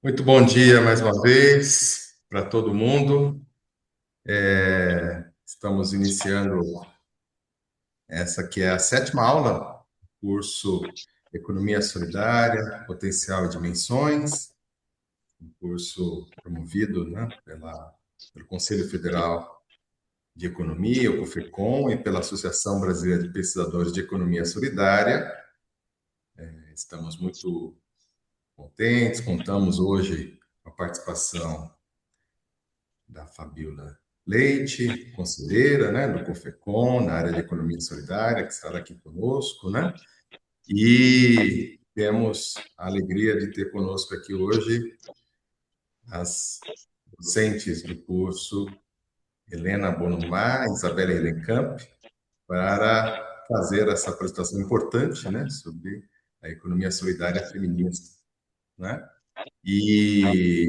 Muito bom dia mais uma vez para todo mundo. Estamos iniciando essa que é a sétima aula do curso Economia Solidária, Potencial e Dimensões, um curso promovido, né, pelo Conselho Federal de Economia, o COFECOM, e pela Associação Brasileira de Pesquisadores de Economia Solidária. Estamos muito contentes, contamos hoje com a participação da Fabiola Leite, conselheira, né, do COFECOM, na área de economia solidária, que estará aqui conosco, né? E temos a alegria de ter conosco aqui hoje as docentes do curso Helena Bonumá e Isabela Ehrenkamp, para fazer essa apresentação importante, né, sobre a economia solidária feminista, né? E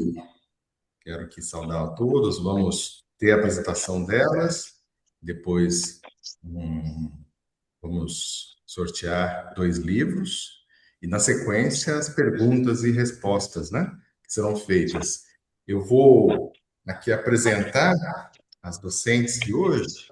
quero aqui saudar a todos. Vamos ter a apresentação delas, depois vamos sortear dois livros e, na sequência, as perguntas e respostas, né, que serão feitas. Eu vou aqui apresentar as docentes de hoje.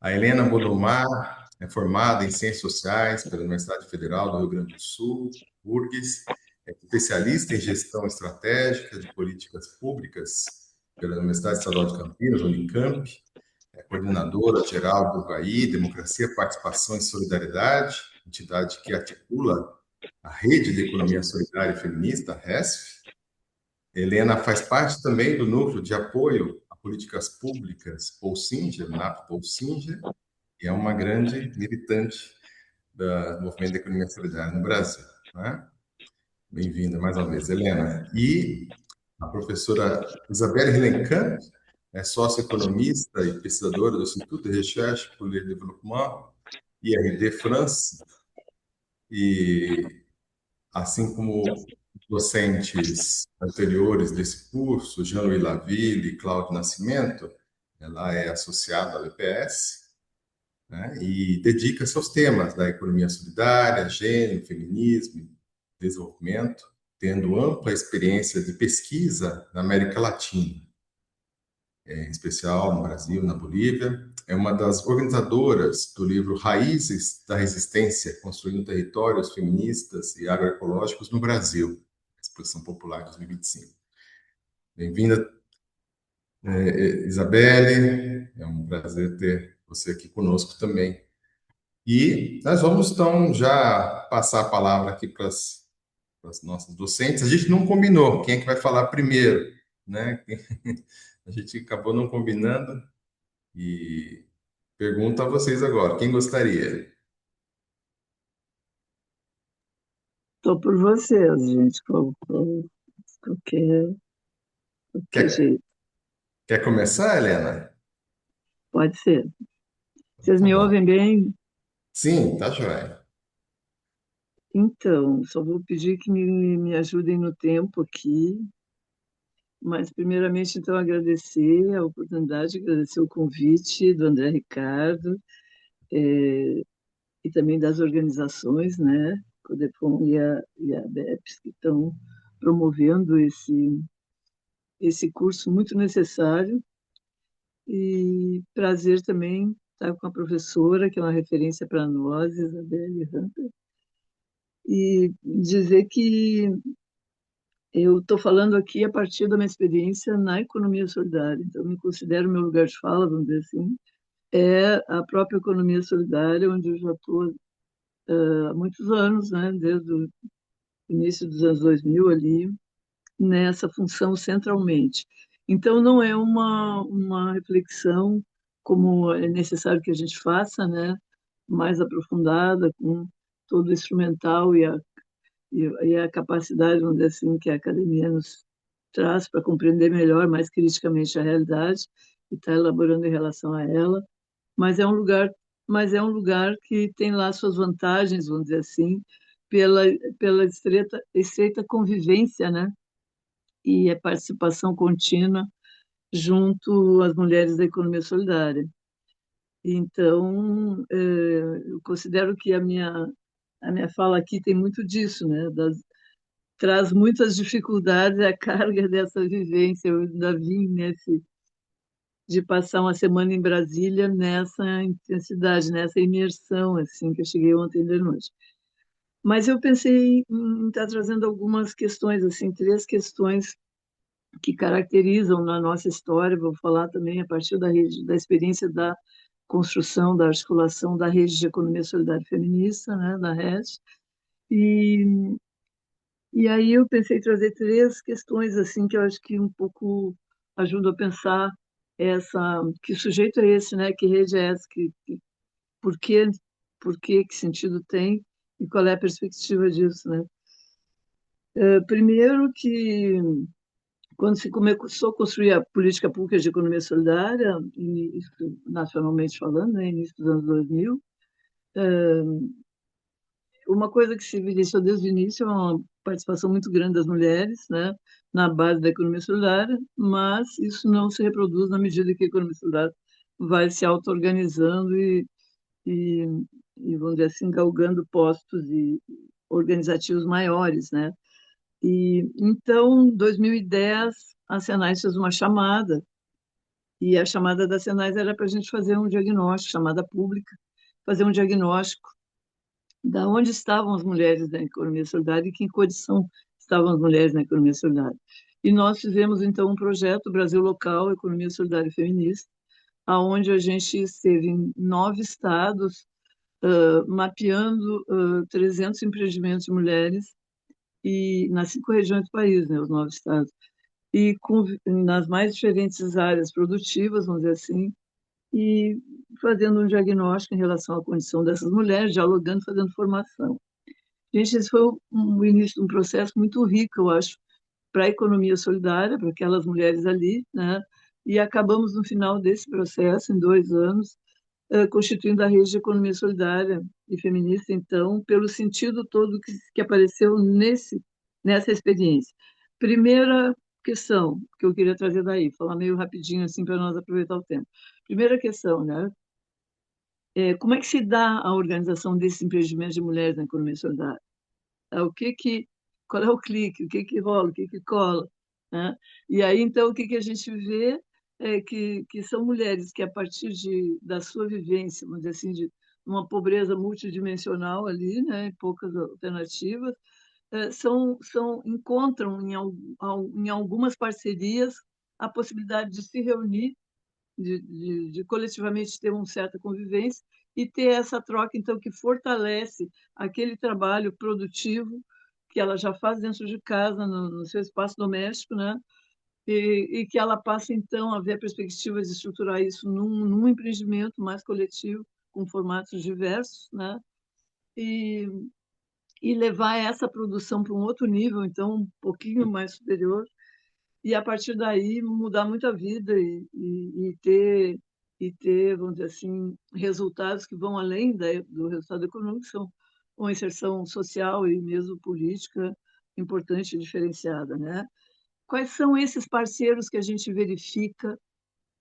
A Helena Bodomar é formada em Ciências Sociais pela Universidade Federal do Rio Grande do Sul, URGS, é especialista em gestão estratégica de políticas públicas pela Universidade Estadual de Campinas, Unicamp, é coordenadora geral do UAI, Democracia, Participação e Solidariedade, entidade que articula a Rede de Economia Solidária e Feminista, a RESF. Helena faz parte também do núcleo de apoio a políticas públicas Polsinger, NAP Polsinger, e é uma grande militante do movimento da economia solidária no Brasil. Né? Bem-vinda mais uma vez, Helena. E a professora Isabelle Hillenkamp é socioeconomista e pesquisadora do Instituto de Recherche pour le Développement, IRD France, e assim como docentes anteriores desse curso, Jean-Louis Laville e Cláudio Nascimento, ela é associada ao EPS, né, e dedica-se aos temas da economia solidária, gênero, feminismo, desenvolvimento, tendo ampla experiência de pesquisa na América Latina, em especial no Brasil, na Bolívia. É uma das organizadoras do livro Raízes da Resistência, Construindo Territórios Feministas e Agroecológicos no Brasil, Exposição Popular 2025. Bem-vinda, Isabelle, é um prazer ter você aqui conosco também. E nós vamos, então, já passar a palavra aqui para as nossas docentes. A gente não combinou quem é que vai falar primeiro, né? A gente acabou não combinando e pergunto a vocês agora, quem gostaria? Estou por vocês, gente, qualquer, qualquer Quer, jeito. quer começar, Helena? Pode ser. Vocês Tá me bom. ouvem bem? Sim, tá joia. Então, só vou pedir que me ajudem no tempo aqui, mas primeiramente, então, agradecer a oportunidade, agradecer o convite do André Ricardo, e também das organizações, né, CODEFON e a BEPS, que estão promovendo esse curso muito necessário. E prazer também estar com a professora, que é uma referência para nós, Isabelle Hunter, e dizer que eu estou falando aqui a partir da minha experiência na economia solidária. Então, eu me considero meu lugar de fala, vamos dizer assim, é a própria economia solidária, onde eu já estou há muitos anos, né, desde o início dos anos 2000 ali, nessa função centralmente. Então, não é uma reflexão como é necessário que a gente faça, né, mais aprofundada, com todo o instrumental e a capacidade, vamos dizer assim, que a academia nos traz para compreender melhor, mais criticamente a realidade e estar elaborando em relação a ela. Mas é um lugar, mas é um lugar que tem lá suas vantagens, vamos dizer assim, pela, pela estreita convivência, né, e a participação contínua junto às mulheres da economia solidária. Então, eu considero que a minha fala aqui tem muito disso, né? traz muitas dificuldades a carga dessa vivência. Eu ainda vim de passar uma semana em Brasília nessa intensidade, nessa imersão, assim, que eu cheguei ontem de noite. Mas eu pensei em estar trazendo algumas questões, assim, três questões que caracterizam na nossa história. Vou falar também a partir da experiência da construção, da articulação da Rede de Economia Solidária e Feminista, né, da RES. E, e aí eu pensei em trazer três questões assim que eu acho que um pouco ajudam a pensar que sujeito é esse, né? Que rede é essa? Por quê, que sentido tem e qual é a perspectiva disso, né? Primeiro que quando se começou a construir a política pública de economia solidária, nacionalmente falando, né, início dos anos 2000, uma coisa que se evidenciou desde o início é uma participação muito grande das mulheres, né, na base da economia solidária, mas isso não se reproduz na medida que a economia solidária vai se auto-organizando e, vamos dizer assim, galgando postos e organizativos maiores, né? E então, em 2010, a Senai fez uma chamada, e a chamada da Senai era para a gente fazer um diagnóstico, chamada pública, fazer um diagnóstico da onde estavam as mulheres na economia solidária e que em condição estavam as mulheres na economia solidária. E nós fizemos, então, um projeto Brasil Local, Economia Solidária e Feminista, aonde a gente esteve em 9 estados, mapeando 300 empreendimentos de mulheres e nas 5 regiões do país, né, os 9 estados, e nas mais diferentes áreas produtivas, vamos dizer assim, e fazendo um diagnóstico em relação à condição dessas mulheres, dialogando, fazendo formação. Gente, esse foi o início de um processo muito rico, eu acho, para a economia solidária, para aquelas mulheres ali, né? E acabamos no final desse processo, em 2 anos, constituindo a rede de economia solidária e feminista, então, pelo sentido todo que apareceu nessa experiência. Primeira questão que eu queria trazer daí, falar meio rapidinho assim para nós aproveitar o tempo. Primeira questão, né? Como é que se dá a organização desses empreendimentos de mulheres na economia solidária? O que que, qual é o clique, o que que rola, o que que cola, né? E aí, então, o que que a gente vê é que são mulheres que, a partir da sua vivência, vamos dizer assim, de uma pobreza multidimensional ali, né, poucas alternativas, encontram em algumas parcerias a possibilidade de se reunir, de coletivamente ter uma certa convivência e ter essa troca, então, que fortalece aquele trabalho produtivo que ela já faz dentro de casa, no seu espaço doméstico, né? E que ela passa, então, a ver a perspectiva de estruturar isso num empreendimento mais coletivo, com formatos diversos, né? E, e levar essa produção para um outro nível, então, um pouquinho mais superior, e a partir daí mudar muito a vida e ter, vamos dizer assim, resultados que vão além do resultado econômico, que são uma inserção social e mesmo política importante e diferenciada, né? Quais são esses parceiros que a gente verifica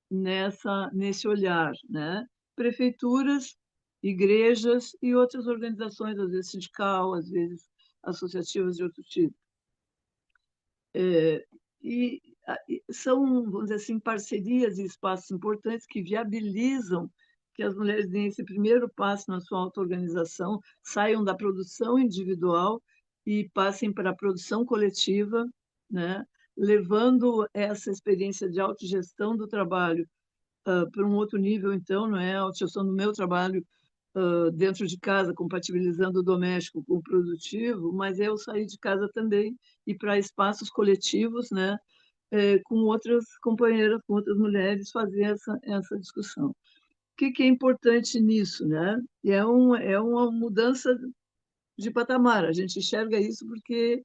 nesse olhar, né? Prefeituras, igrejas e outras organizações, às vezes sindical, às vezes associativas de outro tipo. É, e são, vamos dizer assim, parcerias e espaços importantes que viabilizam que as mulheres deem esse primeiro passo na sua auto-organização, saiam da produção individual e passem para a produção coletiva, né? Levando essa experiência de autogestão do trabalho para um outro nível, então, não é a autogestão do meu trabalho dentro de casa, compatibilizando o doméstico com o produtivo, mas é eu sair de casa também e para espaços coletivos, né, com outras companheiras, com outras mulheres, fazer essa discussão. O que é importante nisso, né? É uma mudança de patamar. A gente enxerga isso porque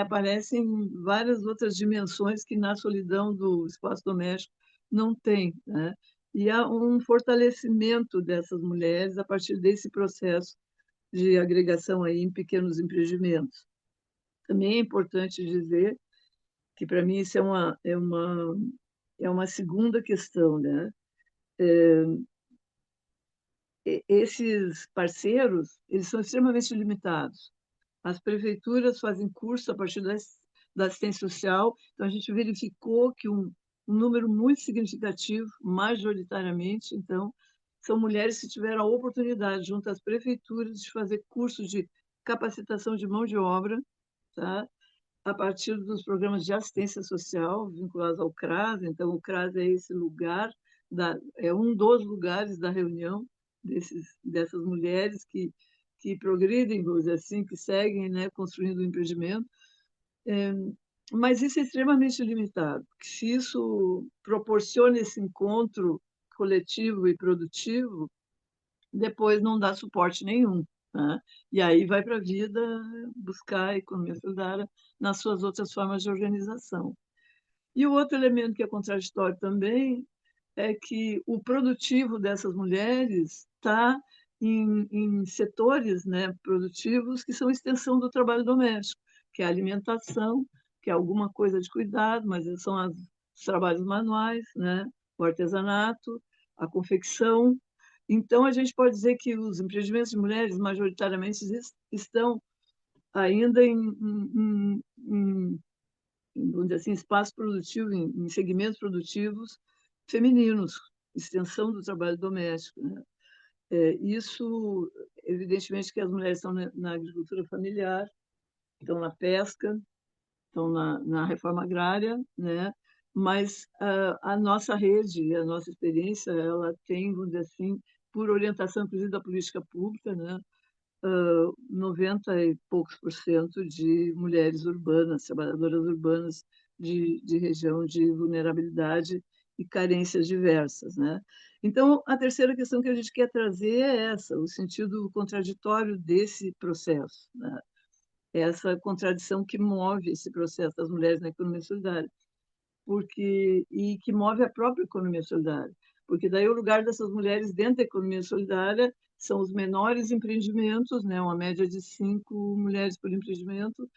aparecem várias outras dimensões que na solidão do espaço doméstico não tem, né? E há um fortalecimento dessas mulheres a partir desse processo de agregação aí em pequenos empreendimentos. Também é importante dizer que para mim isso é uma segunda questão, né? Esses parceiros, eles são extremamente limitados. As prefeituras fazem curso a partir da assistência social, então a gente verificou que um número muito significativo, majoritariamente, então, são mulheres que tiveram a oportunidade, junto às prefeituras, de fazer cursos de capacitação de mão de obra, tá? A partir dos programas de assistência social vinculados ao CRAS. Então, o CRAS é esse lugar, é um dos lugares da reunião dessas mulheres que progridem, vamos dizer assim, que seguem, né, construindo o empreendimento. É, mas isso é extremamente limitado, porque se isso proporciona esse encontro coletivo e produtivo, depois não dá suporte nenhum, né? E aí vai para a vida buscar a economia solidária nas suas outras formas de organização. E o outro elemento que é contraditório também é que o produtivo dessas mulheres está em setores, né, produtivos que são extensão do trabalho doméstico, que é a alimentação, que é alguma coisa de cuidado, mas são os trabalhos manuais, né, o artesanato, a confecção. Então, a gente pode dizer que os empreendimentos de mulheres, majoritariamente, estão ainda vamos dizer assim, espaço produtivo, em segmentos produtivos femininos, extensão do trabalho doméstico, né? Isso, evidentemente, que as mulheres estão na agricultura familiar, estão na pesca, estão na reforma agrária, né? Mas a nossa rede, a nossa experiência, ela tem, vamos dizer assim, por orientação, inclusive, da política pública, né? 90 e poucos por cento de mulheres urbanas, trabalhadoras urbanas de região de vulnerabilidade e carências diversas, né? Então, a terceira questão que a gente quer trazer é essa, o sentido contraditório desse processo, né? Essa contradição que move esse processo das mulheres na economia solidária, porque e que move a própria economia solidária, porque daí o lugar dessas mulheres dentro da economia solidária são os menores empreendimentos, né, uma média de 5 mulheres por empreendimento,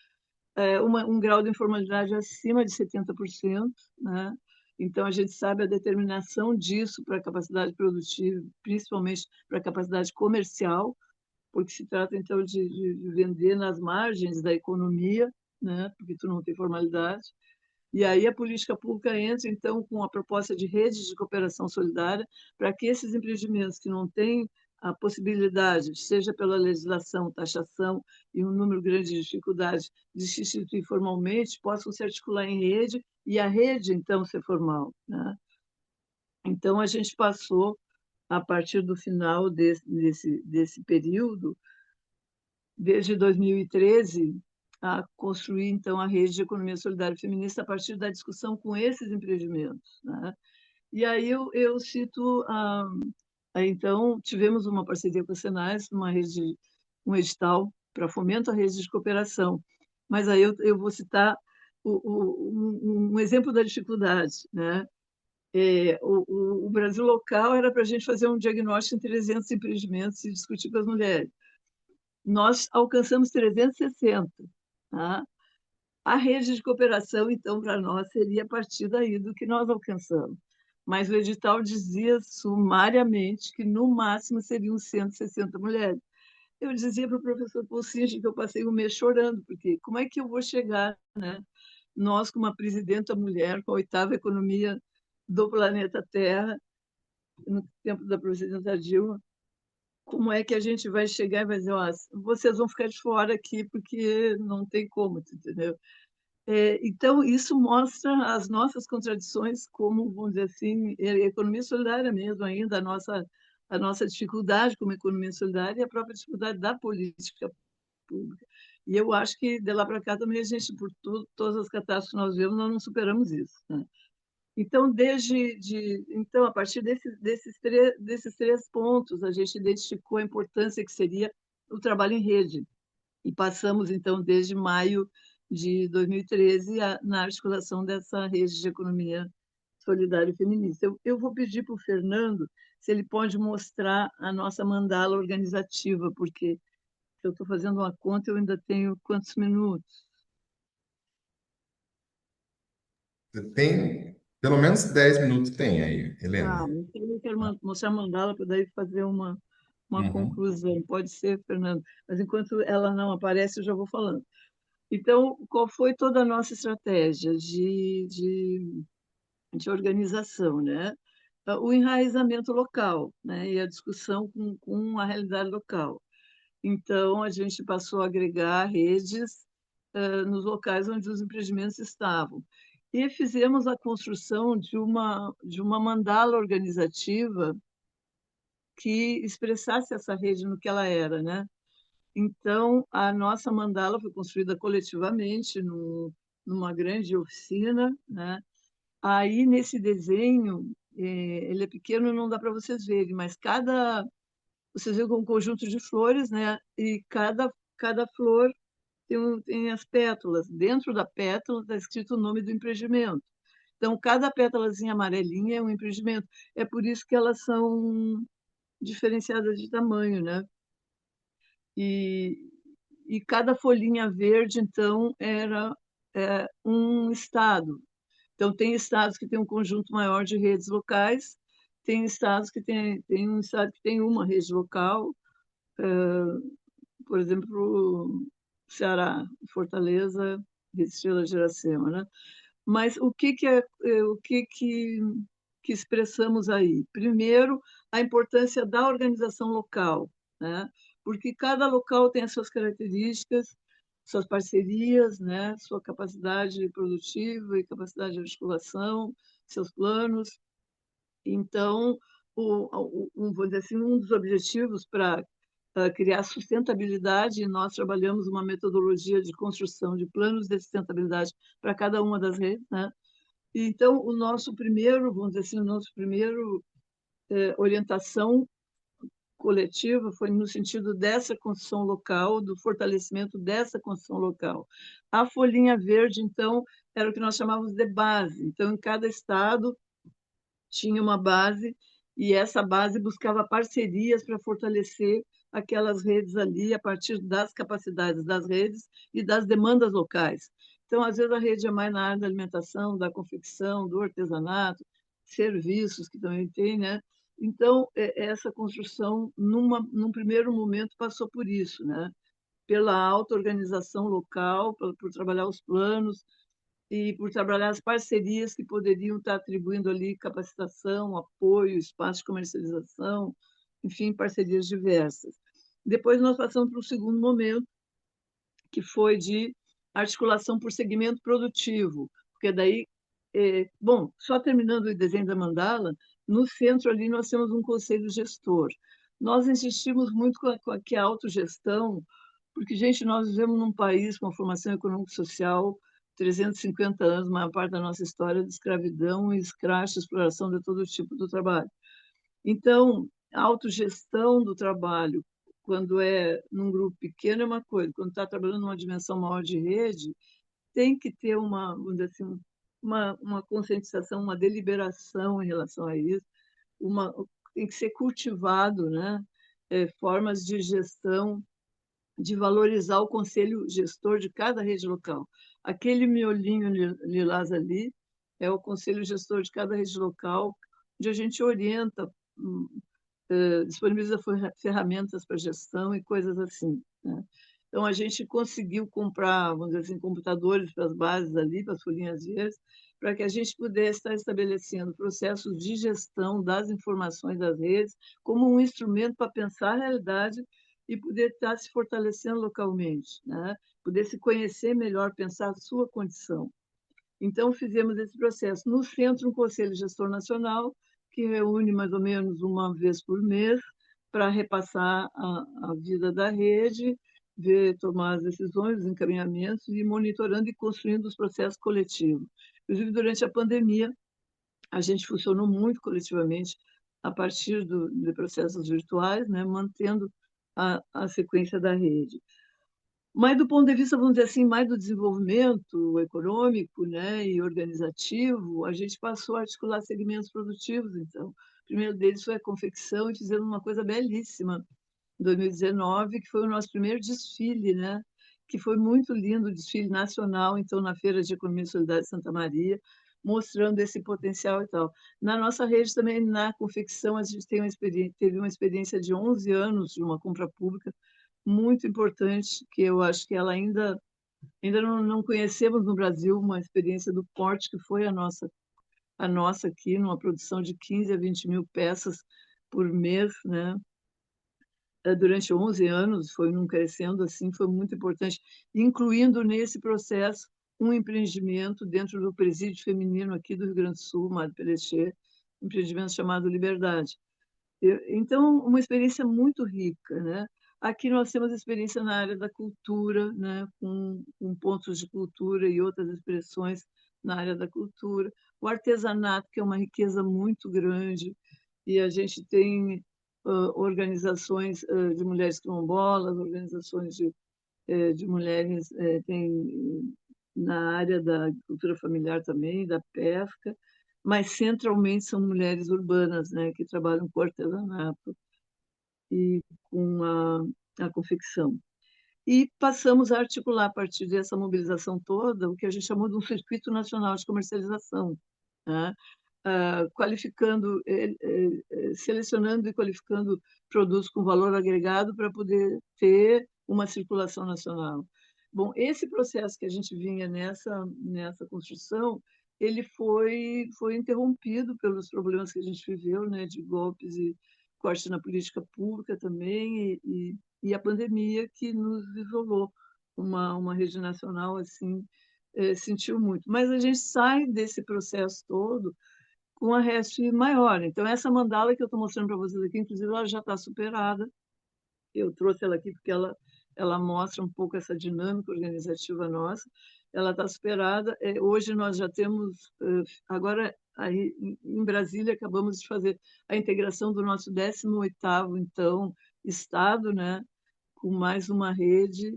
um grau de informalidade acima de 70%, né? Então a gente sabe a determinação disso para a capacidade produtiva, principalmente para a capacidade comercial, porque se trata então de vender nas margens da economia, né? Porque tu não tem formalidade. E aí a política pública entra, então, com a proposta de redes de cooperação solidária, para que esses empreendimentos que não têm a possibilidade, seja pela legislação, taxação e um número grande de dificuldades, de se instituir formalmente, possam se articular em rede e a rede, então, ser formal, né? Então, a gente passou, a partir do final desse período, desde 2013, a construir, então, a rede de economia solidária feminista a partir da discussão com esses empreendimentos, né? E aí eu cito, então, tivemos uma parceria com a Senais, um edital para fomento à rede de cooperação. Mas aí eu vou citar um exemplo da dificuldade, né? O Brasil local era para a gente fazer um diagnóstico em 300 empreendimentos e discutir com as mulheres. Nós alcançamos 360, tá? A rede de cooperação, então, para nós, seria a partir daí do que nós alcançamos. Mas o edital dizia sumariamente que, no máximo, seriam 160 mulheres. Eu dizia para o professor Pulcinchi que eu passei um mês chorando, porque como é que eu vou chegar, né? Nós, com uma presidenta mulher, com a oitava economia do planeta Terra, no tempo da presidenta Dilma, como é que a gente vai chegar e vai dizer, ó, vocês vão ficar de fora aqui porque não tem como, entendeu? Então, isso mostra as nossas contradições como, vamos dizer assim, economia solidária mesmo ainda, a nossa dificuldade como economia solidária e a própria dificuldade da política pública. E eu acho que de lá para cá também a gente, por todas as catástrofes que nós vemos, nós não superamos isso, né? Então, então, a partir desses três pontos, a gente identificou a importância que seria o trabalho em rede. E passamos, então, desde maio de 2013, na articulação dessa rede de economia solidária e feminista. Eu vou pedir para o Fernando se ele pode mostrar a nossa mandala organizativa, porque se eu estou fazendo uma conta, eu ainda tenho quantos minutos? Tem pelo menos 10 minutos tem aí, Tá, Helena. então eu quero mostrar a mandala para daí fazer uma uma Uhum. conclusão. Pode ser, Fernando, mas enquanto ela não aparece, eu já vou falando. Então, qual foi toda a nossa estratégia de organização, né? O enraizamento local, né? E a discussão com a realidade local. Então, a gente passou a agregar redes nos locais onde os empreendimentos estavam. E fizemos a construção de uma mandala organizativa que expressasse essa rede no que ela era, né? Então, a nossa mandala foi construída coletivamente numa grande oficina, né? Aí, nesse desenho, ele é pequeno, não dá para vocês verem, mas vocês veem um conjunto de flores, né? E cada flor tem as pétalas. Dentro da pétala está escrito o nome do empreendimento. Então, cada pétalazinha amarelinha é um empreendimento. É por isso que elas são diferenciadas de tamanho, né? E, e cada folhinha verde, então, era um estado. Então, tem estados que têm um conjunto maior de redes locais, tem estados que tem um estado que tem uma rede local, por exemplo, Ceará, Fortaleza, Estrela de Iracema, né? Mas o que expressamos aí? Primeiro, a importância da organização local, né? Porque cada local tem as suas características, suas parcerias, né? Sua capacidade produtiva e capacidade de articulação, seus planos. Então, vou dizer assim, um dos objetivos para criar sustentabilidade, e nós trabalhamos uma metodologia de construção de planos de sustentabilidade para cada uma das redes, né? Então, o nosso primeiro, vamos dizer assim, o nosso primeiro orientação coletiva foi no sentido dessa construção local, do fortalecimento dessa construção local. A folhinha verde, então, era o que nós chamávamos de base. Então, em cada estado tinha uma base e essa base buscava parcerias para fortalecer aquelas redes ali a partir das capacidades das redes e das demandas locais. Então, às vezes, a rede é mais na área da alimentação, da confecção, do artesanato, serviços que também tem, né? Então, essa construção, num primeiro momento, passou por isso, né? Pela auto-organização local, por trabalhar os planos, e por trabalhar as parcerias que poderiam estar atribuindo ali capacitação, apoio, espaço de comercialização, enfim, parcerias diversas. Depois nós passamos para o segundo momento, que foi de articulação por segmento produtivo, porque daí, bom, só terminando o desenho da mandala, no centro ali nós temos um conselho gestor. Nós insistimos muito com a autogestão, porque, gente, nós vivemos num país com uma formação econômico-social 350 anos, a maior parte da nossa história de escravidão e escrache, exploração de todo tipo do trabalho. Então, a autogestão do trabalho, quando é num grupo pequeno, é uma coisa, quando está trabalhando numa dimensão maior de rede, tem que ter vamos dizer assim, uma conscientização, uma deliberação em relação a isso, tem que ser cultivado, né? Formas de gestão, de valorizar o conselho gestor de cada rede local. Aquele miolinho lilás ali é o conselho gestor de cada rede local, onde a gente orienta, disponibiliza ferramentas para gestão e coisas assim, né? Então, a gente conseguiu comprar, vamos dizer assim, computadores para as bases ali, para as folhinhas verdes, para que a gente pudesse estar estabelecendo processos de gestão das informações das redes como um instrumento para pensar a realidade e poder estar se fortalecendo localmente, né? Poder se conhecer melhor, pensar a sua condição. Então, fizemos esse processo. No centro, um Conselho Gestor Nacional, que reúne mais ou menos uma vez por mês para repassar a vida da rede, ver, tomar as decisões, os encaminhamentos e monitorando e construindo os processos coletivos. Inclusive, durante a pandemia, a gente funcionou muito coletivamente a partir de processos virtuais, né, mantendo a sequência da rede. Mas do ponto de vista, vamos dizer assim, mais do desenvolvimento econômico, né, e organizativo, a gente passou a articular segmentos produtivos, então. O primeiro deles foi a confecção, e fizemos uma coisa belíssima em 2019, que foi o nosso primeiro desfile, né, que foi muito lindo, o desfile nacional, então, na Feira de Economia e Solidária de Santa Maria. mostrando esse potencial e tal. Na nossa rede também, na confecção, a gente teve uma experiência de 11 anos de uma compra pública muito importante, que eu acho que ela ainda não conhecemos no Brasil uma experiência do porte que foi a nossa aqui, numa produção de 15 a 20 mil peças por mês, né? Durante 11 anos, foi num crescendo assim, foi muito importante, incluindo nesse processo um empreendimento dentro do presídio feminino aqui do Rio Grande do Sul, Madre Peletier, um empreendimento chamado Liberdade. Então, uma experiência muito rica, né? Aqui nós temos experiência na área da cultura, né? Com pontos de cultura e outras expressões na área da cultura. O artesanato, que é uma riqueza muito grande, e a gente tem organizações de mulheres quilombolas, organizações de mulheres tem na área da agricultura familiar também, da pesca, mas centralmente são mulheres urbanas, né, que trabalham com artesanato e com a confecção. E passamos a articular, a partir dessa mobilização toda, o que a gente chamou de um circuito nacional de comercialização, né? Qualificando, selecionando e qualificando produtos com valor agregado para poder ter uma circulação nacional. Bom, esse processo que a gente vinha nessa construção, ele foi interrompido pelos problemas que a gente viveu, né, de golpes e corte na política pública também, e a pandemia que nos isolou. Uma rede nacional assim sentiu muito. Mas a gente sai desse processo todo com a REST maior. Então, essa mandala que eu estou mostrando para vocês aqui, inclusive, ela já está superada. Eu trouxe ela aqui porque ela mostra um pouco essa dinâmica organizativa nossa. Ela está superada. Hoje nós já temos, agora aí em Brasília, acabamos de fazer a integração do nosso 18º, então, estado, né, com mais uma rede.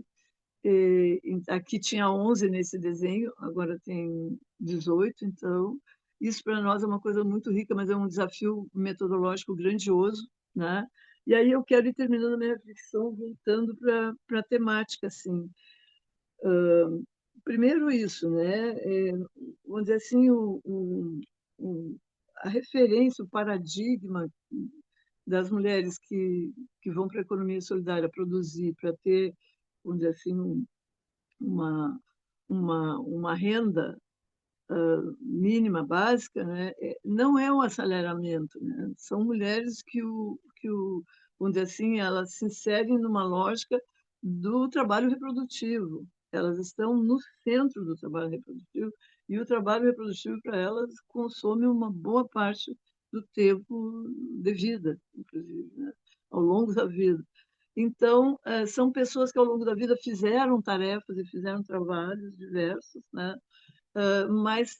Aqui tinha 11 nesse desenho, agora tem 18, então isso para nós é uma coisa muito rica, mas é um desafio metodológico grandioso, né? E aí eu quero ir terminando a minha reflexão voltando para a temática, assim. Primeiro isso, né? Vamos dizer assim, a referência, o paradigma das mulheres que vão para a economia solidária produzir para ter, vamos dizer assim, uma, uma renda mínima básica, né, não é um assalariamento, né? São mulheres vamos dizer assim, elas se inserem numa lógica do trabalho reprodutivo. Elas estão no centro do trabalho reprodutivo e o trabalho reprodutivo para elas consome uma boa parte do tempo de vida, inclusive, né? Ao longo da vida. Então, são pessoas que ao longo da vida fizeram tarefas e fizeram trabalhos diversos, né? Mas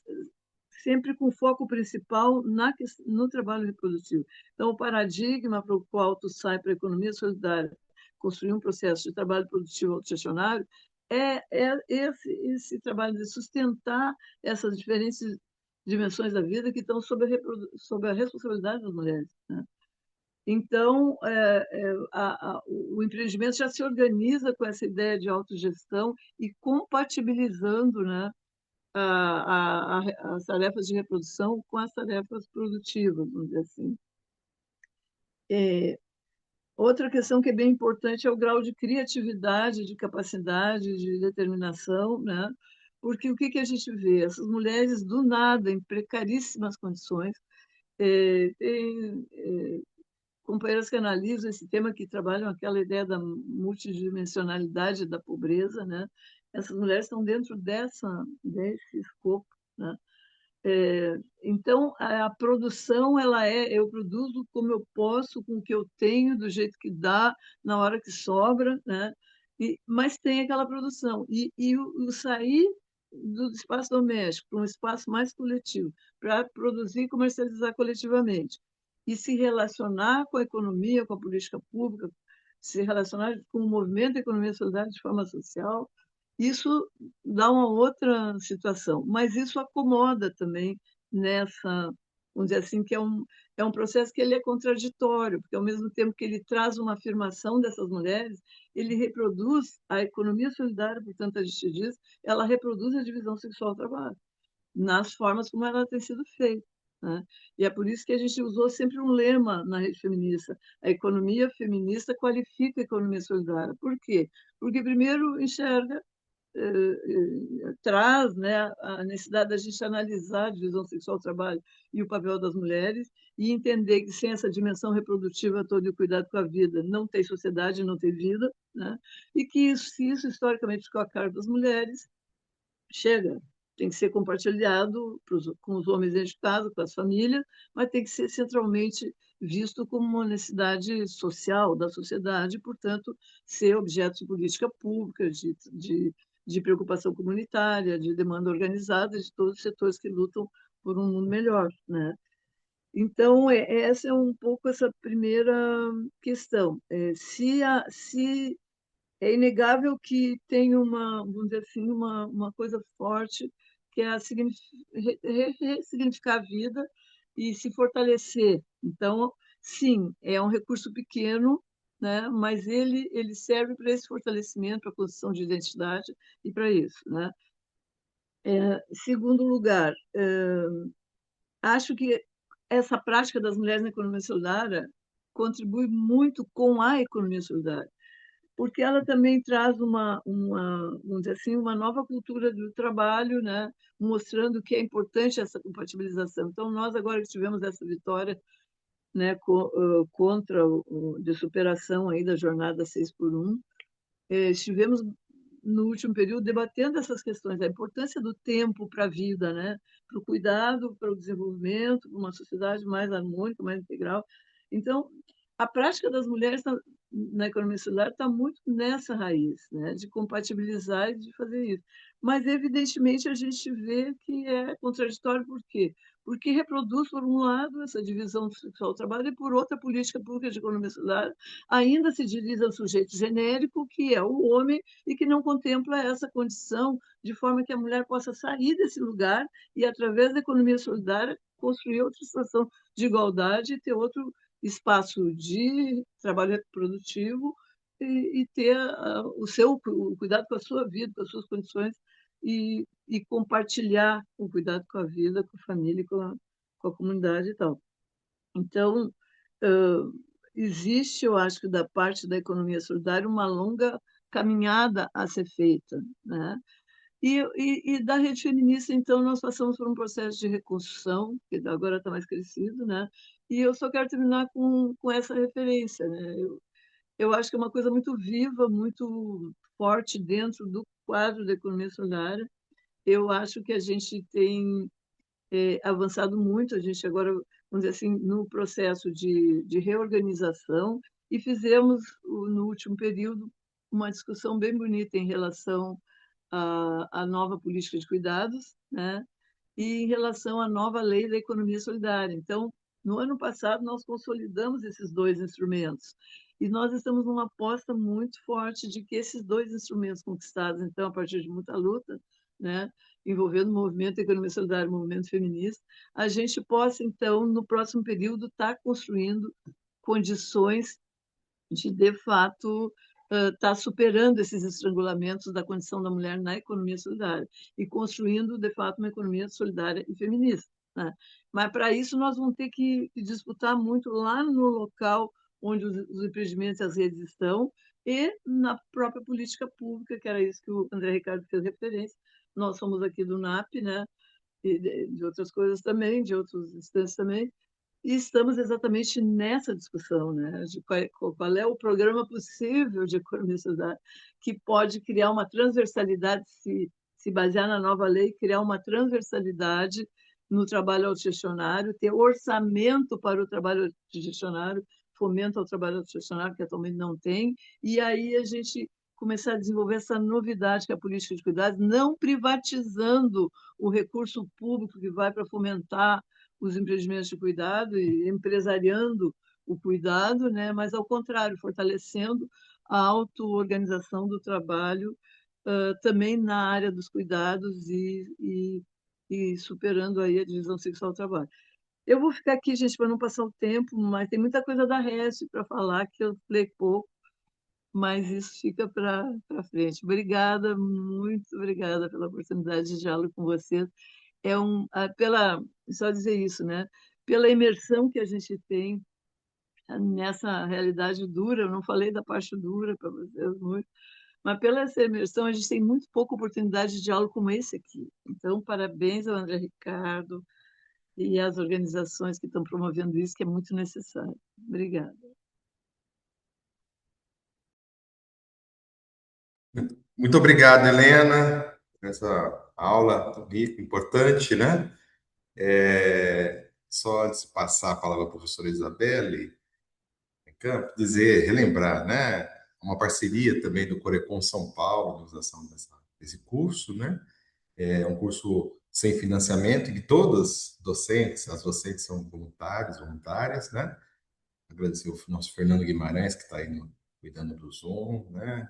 sempre com foco principal no trabalho reprodutivo. Então, o paradigma para o qual tu sai para a economia solidária, construir um processo de trabalho produtivo autogestionário, é esse trabalho de sustentar essas diferentes dimensões da vida que estão sob a responsabilidade das mulheres, né? Então, o empreendimento já se organiza com essa ideia de autogestão e compatibilizando, né, as tarefas de reprodução com as tarefas produtivas, vamos dizer assim. Outra questão que é bem importante é o grau de criatividade, de capacidade, de determinação, né? Porque o que a gente vê? Essas mulheres, do nada, em precaríssimas condições, tem companheiras que analisam esse tema, que trabalham aquela ideia da multidimensionalidade da pobreza, né? Essas mulheres estão dentro desse escopo, né? Então, a produção, eu produzo como eu posso, com o que eu tenho, do jeito que dá, na hora que sobra, né? Mas tem aquela produção. E o sair do espaço doméstico para um espaço mais coletivo, para produzir e comercializar coletivamente, e se relacionar com a economia, com a política pública, se relacionar com o movimento da economia solidária de forma social, isso dá uma outra situação, mas isso acomoda também nessa, vamos dizer assim, que é um processo que ele é contraditório, porque ao mesmo tempo que ele traz uma afirmação dessas mulheres, ele reproduz a economia solidária, portanto, a gente diz, ela reproduz a divisão sexual do trabalho. nas formas como ela tem sido feita, né? E é por isso que a gente usou sempre um lema na rede feminista: a economia feminista qualifica a economia solidária. Por quê? Porque primeiro enxerga, traz, né, a necessidade da gente analisar a divisão sexual do trabalho e o papel das mulheres e entender que sem essa dimensão reprodutiva toda e o cuidado com a vida não tem sociedade, não tem vida, né? E que isso, se isso historicamente ficou a cargo das mulheres, chega, tem que ser compartilhado com os homens dentro de casa, com as famílias, mas tem que ser centralmente visto como uma necessidade social da sociedade, portanto, ser objeto de política pública, de preocupação comunitária, de demanda organizada de todos os setores que lutam por um mundo melhor, né? Então, essa é um pouco essa primeira questão. Se é inegável que tem uma, vamos dizer assim, uma coisa forte, que é a ressignificar a vida e se fortalecer. Então, sim, é um recurso pequeno, né? Mas ele serve para esse fortalecimento, para a construção de identidade e para isso, né? Segundo lugar, acho que essa prática das mulheres na economia solidária contribui muito com a economia solidária, porque ela também traz vamos dizer assim, uma nova cultura do trabalho, né? Mostrando que é importante essa compatibilização. Então, nós agora que tivemos essa vitória, né, contra de superação aí da jornada 6 por 1, estivemos no último período debatendo essas questões, a importância do tempo para a vida, né? Para o cuidado, para o desenvolvimento, para uma sociedade mais harmônica, mais integral. Então, a prática das mulheres na economia solidária está muito nessa raiz, né? De compatibilizar e de fazer isso. Mas, evidentemente, a gente vê que é contraditório, por quê? Porque reproduz, por um lado, essa divisão sexual do trabalho e, por outra, a política pública de economia solidária ainda se utiliza o sujeito genérico, que é o homem, e que não contempla essa condição, de forma que a mulher possa sair desse lugar e, através da economia solidária, construir outra situação de igualdade e ter outro espaço de trabalho produtivo e ter o cuidado com a sua vida, com as suas condições e compartilhar o cuidado com a vida, com a família, com a comunidade e tal. Então, existe, eu acho que da parte da economia solidária, uma longa caminhada a ser feita, né? E da rede feminista, então, nós passamos por um processo de reconstrução, que agora está mais crescido, né? E eu só quero terminar com essa referência, né? Eu acho que é uma coisa muito viva, muito forte dentro do quadro da economia solidária. Eu acho que a gente tem avançado muito, a gente agora, vamos dizer assim, no processo de reorganização, e fizemos, no último período, uma discussão bem bonita em relação à nova política de cuidados, né? E em relação à nova lei da economia solidária. Então, no ano passado, nós consolidamos esses dois instrumentos. E nós estamos numa aposta muito forte de que esses dois instrumentos conquistados, então, a partir de muita luta, né, envolvendo o movimento Economia Solidária e o movimento feminista, a gente possa, então, no próximo período, estar construindo condições de fato, estar superando esses estrangulamentos da condição da mulher na economia solidária e construindo, de fato, uma economia solidária e feminista, né? Mas, para isso, nós vamos ter que disputar muito lá no local onde os empreendimentos e as redes estão e na própria política pública, que era isso que o André Ricardo fez referência. Nós somos aqui do NAP, né? E de outras coisas também, de outras instâncias também, e estamos exatamente nessa discussão, né, de qual é o programa possível de economia solidária que pode criar uma transversalidade, se basear na nova lei, criar uma transversalidade no trabalho autogestionário, ter orçamento para o trabalho autogestionário, fomento ao trabalho autogestionário, que atualmente não tem, e aí a gente começar a desenvolver essa novidade que é a política de cuidados, não privatizando o recurso público que vai para fomentar os empreendimentos de cuidado e empresariando o cuidado, né? Mas, ao contrário, fortalecendo a auto-organização do trabalho também na área dos cuidados e superando aí a divisão sexual do trabalho. Eu vou ficar aqui, gente, para não passar o tempo, mas tem muita coisa da REST para falar, que eu falei pouco, mas isso fica para frente. Obrigada, muito obrigada pela oportunidade de diálogo com vocês só dizer isso, né? Pela imersão que a gente tem nessa realidade dura, eu não falei da parte dura para vocês muito, mas pela essa imersão a gente tem muito pouca oportunidade de diálogo como esse aqui. Então, parabéns ao André Ricardo e às organizações que estão promovendo isso, que é muito necessário. Obrigada. Muito obrigado, Helena, por essa aula tão rica, importante, né? Só antes de passar a palavra à professora Isabelle Campo, dizer, relembrar, né? Uma parceria também do Corecon São Paulo, na organização desse curso, né? É um curso sem financiamento, e que todas as docentes são voluntários, voluntárias, né? Agradecer o nosso Fernando Guimarães, que está aí cuidando do Zoom, né?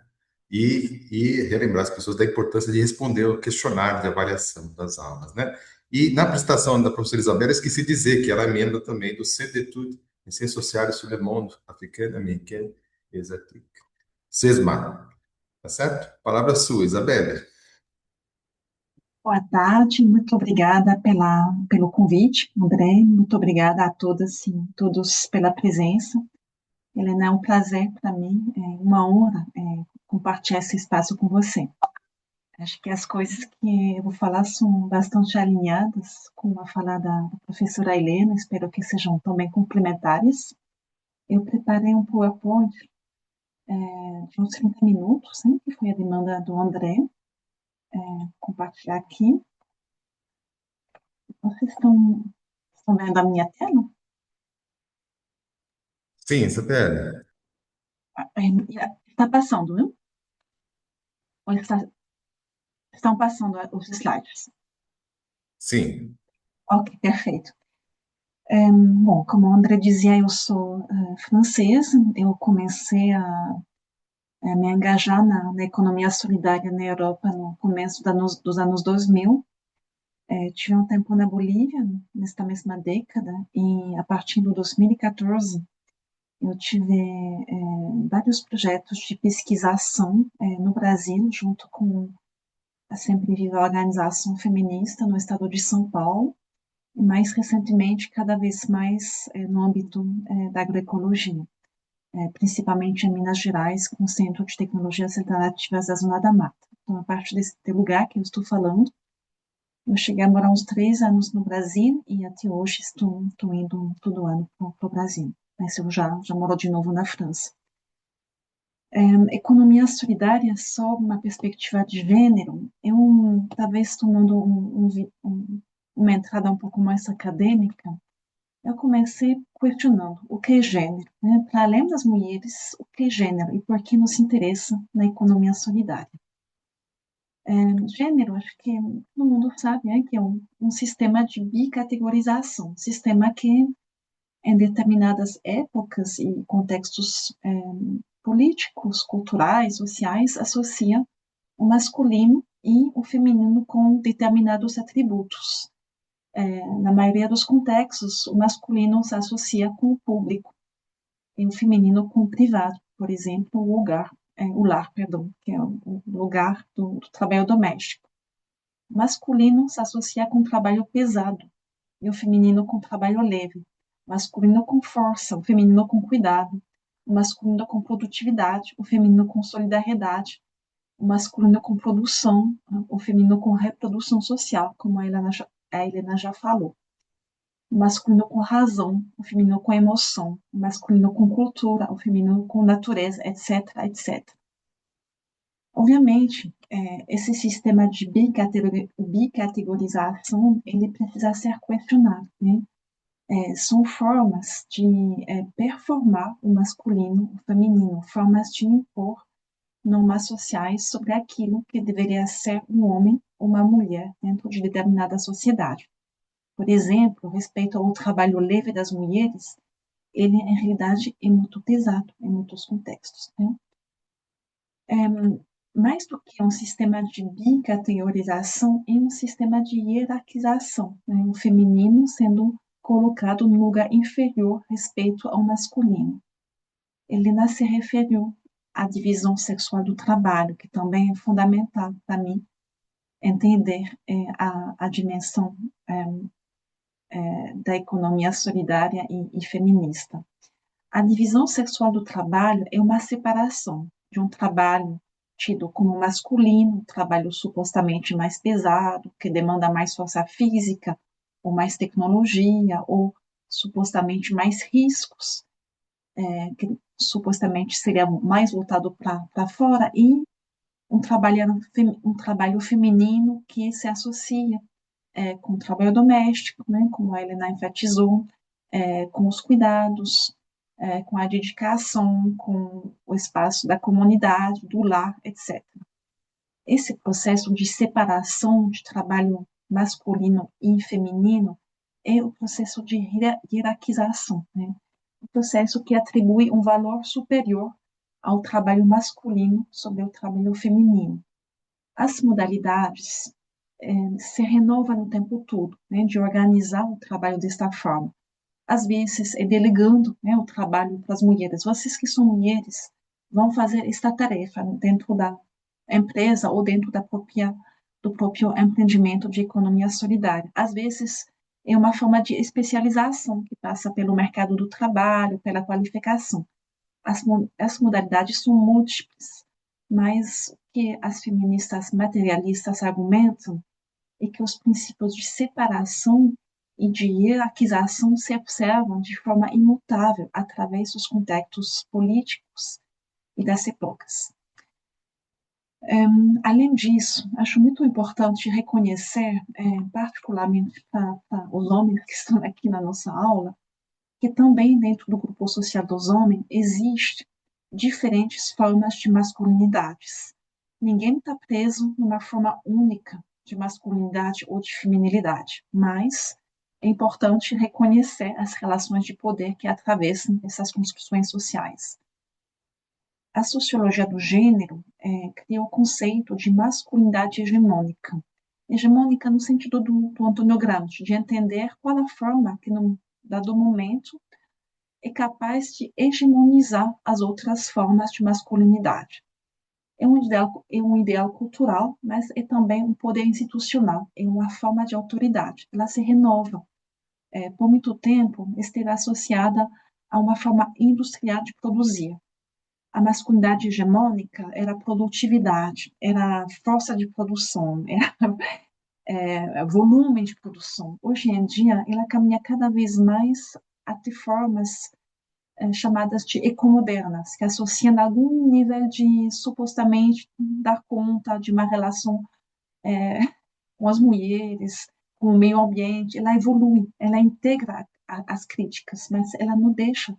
E relembrar as pessoas da importância de responder o questionário de avaliação das aulas, né? E na apresentação da professora Isabela, eu esqueci de dizer que ela é membro também do Centre d'études em Ciências Sociais sur le monde africain, américain et asiatique. CESMA, tá certo? Palavra sua, Isabela. Boa tarde, muito obrigada pelo convite, André. Muito obrigada a todas e todos pela presença. Helena, é um prazer para mim, é uma honra compartilhar esse espaço com você. Acho que as coisas que eu vou falar são bastante alinhadas com a fala da professora Helena, espero que sejam também complementares. Eu preparei um PowerPoint de uns 30 minutos, né, que foi a demanda do André, compartilhar aqui. Vocês estão vendo a minha tela? Sim, Isabela. Está passando, viu? Ou estão passando os slides? Sim. Ok, perfeito. Bom, como o André dizia, eu sou francesa. Eu comecei a me engajar na economia solidária na Europa no começo dos anos 2000. Tive um tempo na Bolívia, nesta mesma década, e a partir de 2014 eu tive vários projetos de pesquisação no Brasil, junto com a Sempre Viva Organização Feminista no estado de São Paulo, e mais recentemente, cada vez mais no âmbito da agroecologia, principalmente em Minas Gerais, com o Centro de Tecnologias Alternativas da Zona da Mata. Então, a partir desse lugar que eu estou falando, eu cheguei a morar uns 3 anos no Brasil e até hoje estou indo todo ano para o Brasil. Mas eu já moro de novo na França. Economia solidária sob uma perspectiva de gênero, eu talvez tomando uma entrada um pouco mais acadêmica, eu comecei questionando o que é gênero, né? Para além das mulheres, o que é gênero e por que nos interessa na economia solidária. Gênero, acho que todo mundo sabe, né, que é um sistema de bicategorização, sistema que em determinadas épocas e contextos políticos, culturais, sociais, associa o masculino e o feminino com determinados atributos. Na maioria dos contextos, o masculino se associa com o público e o feminino com o privado, por exemplo, o lar, perdão, que é o lugar do trabalho doméstico. O masculino se associa com o trabalho pesado e o feminino com o trabalho leve. O masculino com força, o feminino com cuidado. O masculino com produtividade, o feminino com solidariedade. O masculino com produção, o feminino com reprodução social, como a Helena já falou. O masculino com razão, o feminino com emoção. O masculino com cultura, o feminino com natureza, etc, etc. Obviamente, esse sistema de bicategorização, ele precisa ser questionado, né? São formas de performar o masculino, o feminino, formas de impor normas sociais sobre aquilo que deveria ser um homem ou uma mulher dentro de determinada sociedade. Por exemplo, respeito ao trabalho leve das mulheres, ele, em realidade, é muito pesado em muitos contextos, né? Mais do que um sistema de bicategorização, é um sistema de hierarquização, né? O feminino sendo colocado no lugar inferior respeito ao masculino. Helena se referiu à divisão sexual do trabalho, que também é fundamental para mim, entender a dimensão da economia solidária e feminista. A divisão sexual do trabalho é uma separação de um trabalho tido como masculino, um trabalho supostamente mais pesado, que demanda mais força física, ou mais tecnologia, ou supostamente mais riscos, que supostamente seria mais voltado para fora, e um trabalho feminino que se associa com o trabalho doméstico, né, como a Helena enfatizou, com os cuidados, com a dedicação, com o espaço da comunidade, do lar, etc. Esse processo de separação de trabalho masculino e feminino é o processo de hierarquização, né? O processo que atribui um valor superior ao trabalho masculino sobre o trabalho feminino. As modalidades se renovam no tempo todo, né, de organizar o trabalho desta forma. Às vezes, é delegando, né, o trabalho para as mulheres. Vocês que são mulheres vão fazer esta tarefa dentro da empresa ou dentro do próprio empreendimento de economia solidária. Às vezes, é uma forma de especialização que passa pelo mercado do trabalho, pela qualificação. As modalidades são múltiplas, mas o que as feministas materialistas argumentam é que os princípios de separação e de hierarquização se observam de forma imutável através dos contextos políticos e das épocas. Além disso, acho muito importante reconhecer, particularmente para os homens que estão aqui na nossa aula, que também dentro do grupo social dos homens existem diferentes formas de masculinidades. Ninguém está preso numa forma única de masculinidade ou de feminilidade, mas é importante reconhecer as relações de poder que atravessam essas construções sociais. A sociologia do gênero cria o conceito de masculinidade hegemônica. Hegemônica no sentido do Antônio Gramsci, de entender qual a forma que, num dado momento, é capaz de hegemonizar as outras formas de masculinidade. É um ideal cultural, mas é também um poder institucional, é uma forma de autoridade. Ela se renova. Por muito tempo, esteve associada a uma forma industrial de produzir. A masculinidade hegemônica era produtividade, era força de produção, era volume de produção. Hoje em dia, ela caminha cada vez mais a ter formas chamadas de ecomodernas, que associam algum nível de supostamente dar conta de uma relação com as mulheres, com o meio ambiente. Ela evolui, ela integra as críticas, mas ela não deixa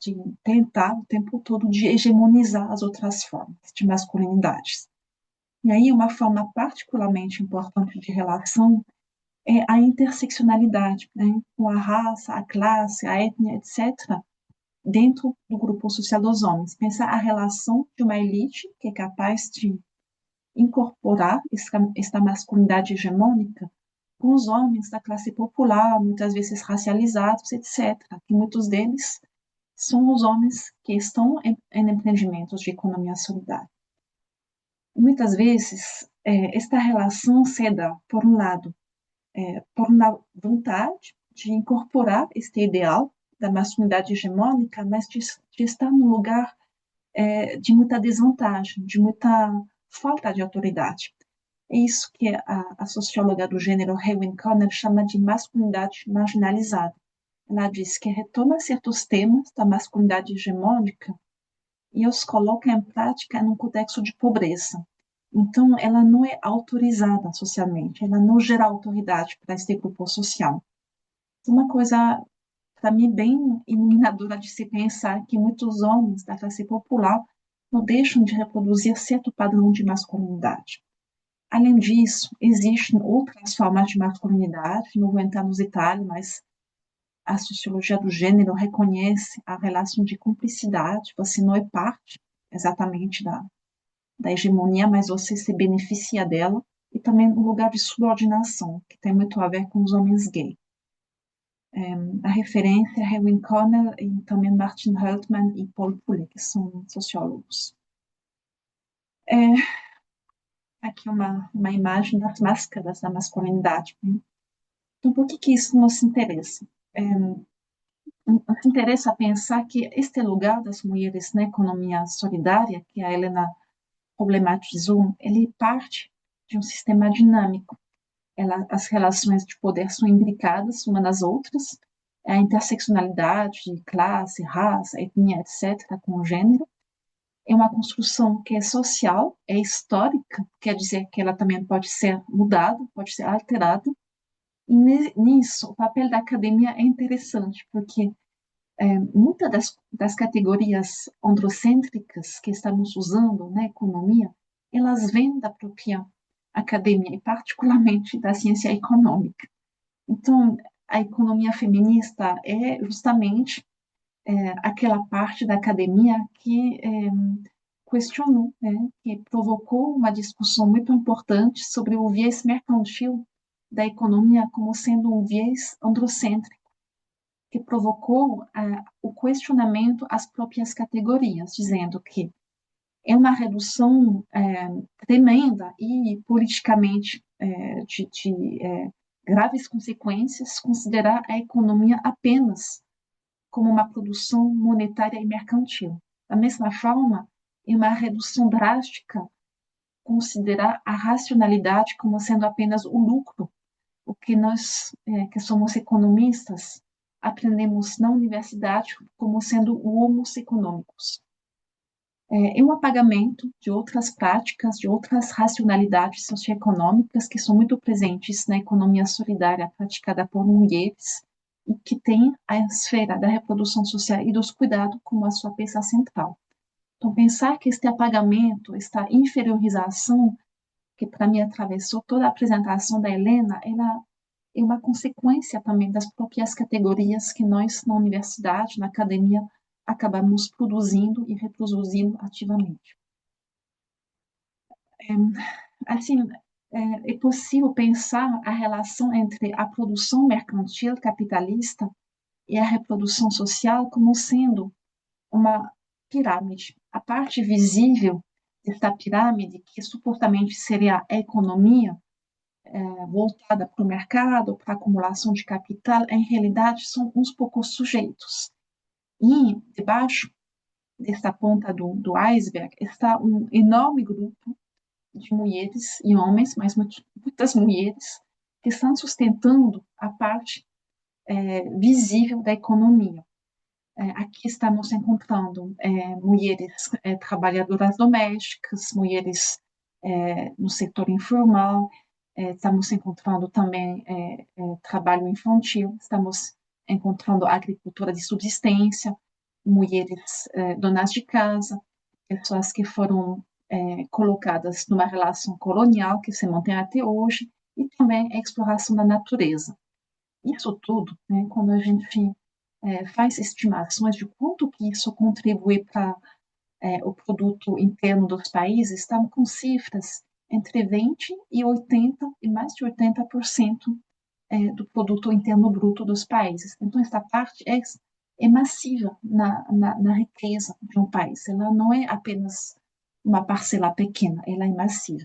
de tentar o tempo todo de hegemonizar as outras formas de masculinidades. E aí, uma forma particularmente importante de relação é a interseccionalidade, né, com a raça, a classe, a etnia, etc., dentro do grupo social dos homens. Pensar a relação de uma elite que é capaz de incorporar esta masculinidade hegemônica com os homens da classe popular, muitas vezes racializados, etc., que muitos deles são os homens que estão em empreendimentos de economia solidária. E muitas vezes, esta relação se dá, por um lado, por uma vontade de incorporar este ideal da masculinidade hegemônica, mas de estar num lugar de muita desvantagem, de muita falta de autoridade. É isso que a socióloga do gênero Helen Conner chama de masculinidade marginalizada. Ela diz que retoma certos temas da masculinidade hegemônica e os coloca em prática num contexto de pobreza. Então, ela não é autorizada socialmente, ela não gera autoridade para este grupo social. Uma coisa, para mim, bem iluminadora de se pensar que muitos homens da classe popular não deixam de reproduzir certo padrão de masculinidade. Além disso, existem outras formas de masculinidade, não vou entrar nos detalhes, mas a sociologia do gênero reconhece a relação de cumplicidade, você não é parte exatamente da hegemonia, mas você se beneficia dela, e também o lugar de subordinação, que tem muito a ver com os homens gays. A referência é Erwin Conner e também Martin Hultmann e Paul Poulet, que são sociólogos. aqui uma imagem das máscaras da masculinidade, né? Então, por que isso nos interessa? Nos interessa pensar que este lugar das mulheres na economia solidária, que a Helena problematizou, ele parte de um sistema dinâmico. As relações de poder são imbricadas umas nas outras, a interseccionalidade de classe, raça, etnia, etc., com o gênero, é uma construção que é social, é histórica, quer dizer que ela também pode ser mudada, pode ser alterada, e nisso o papel da academia é interessante, porque muitas das categorias androcêntricas que estamos usando na economia, elas vêm da própria academia, e particularmente da ciência econômica. Então, a economia feminista é justamente aquela parte da academia que questionou, né, que provocou uma discussão muito importante sobre o viés mercantil da economia como sendo um viés androcêntrico, que provocou o questionamento às próprias categorias, dizendo que é uma redução tremenda e politicamente de graves consequências considerar a economia apenas como uma produção monetária e mercantil. Da mesma forma, é uma redução drástica considerar a racionalidade como sendo apenas o lucro, o que nós, que somos economistas, aprendemos na universidade como sendo o homos econômicos. É um apagamento de outras práticas, de outras racionalidades socioeconômicas que são muito presentes na economia solidária praticada por mulheres e que tem a esfera da reprodução social e dos cuidados como a sua peça central. Então, pensar que este apagamento, esta inferiorização, que para mim atravessou toda a apresentação da Helena, ela é uma consequência também das próprias categorias que nós, na universidade, na academia, acabamos produzindo e reproduzindo ativamente. Assim, é possível pensar a relação entre a produção mercantil capitalista e a reprodução social como sendo uma pirâmide. A parte visível desta pirâmide, que supostamente seria a economia, voltada para o mercado, para a acumulação de capital, em realidade são uns poucos sujeitos. E debaixo desta ponta do iceberg está um enorme grupo de mulheres e homens, mas muitas mulheres, que estão sustentando a parte visível da economia. Aqui estamos encontrando mulheres trabalhadoras domésticas, mulheres no setor informal, estamos encontrando também trabalho infantil, estamos encontrando agricultura de subsistência, mulheres donas de casa, pessoas que foram colocadas numa relação colonial que se mantém até hoje, e também a exploração da natureza. Isso tudo, né, quando a gente faz estimações de quanto que isso contribui para o produto interno dos países, estamos com cifras entre 20 e 80 e mais de 80% do produto interno bruto dos países. Então, essa parte é massiva na riqueza de um país. Ela não é apenas uma parcela pequena, ela é massiva.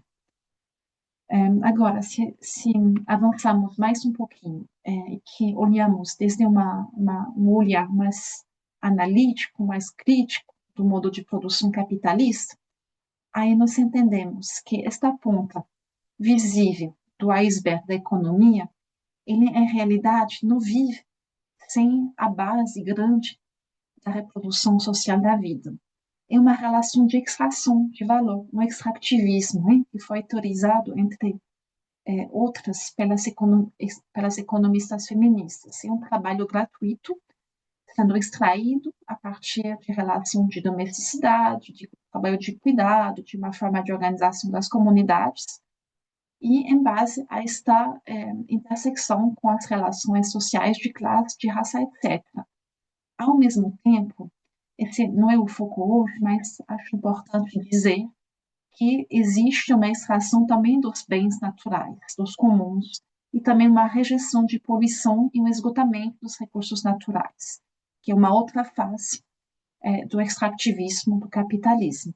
Agora, se avançarmos mais um pouquinho e que olhamos desde um olhar mais analítico, mais crítico do modo de produção capitalista, aí nós entendemos que esta ponta visível do iceberg da economia, ele em realidade não vive sem a base grande da reprodução social da vida. É uma relação de extração de valor, um extrativismo, hein, que foi teorizado entre outras pelas economistas feministas. É um trabalho gratuito, sendo extraído a partir de relação de domesticidade, de trabalho de cuidado, de uma forma de organização das comunidades, e em base a esta intersecção com as relações sociais de classe, de raça, etc. Ao mesmo tempo, esse não é o foco hoje, mas acho importante dizer que existe uma extração também dos bens naturais, dos comuns, e também uma rejeição de poluição e um esgotamento dos recursos naturais, que é uma outra face do extrativismo do capitalismo.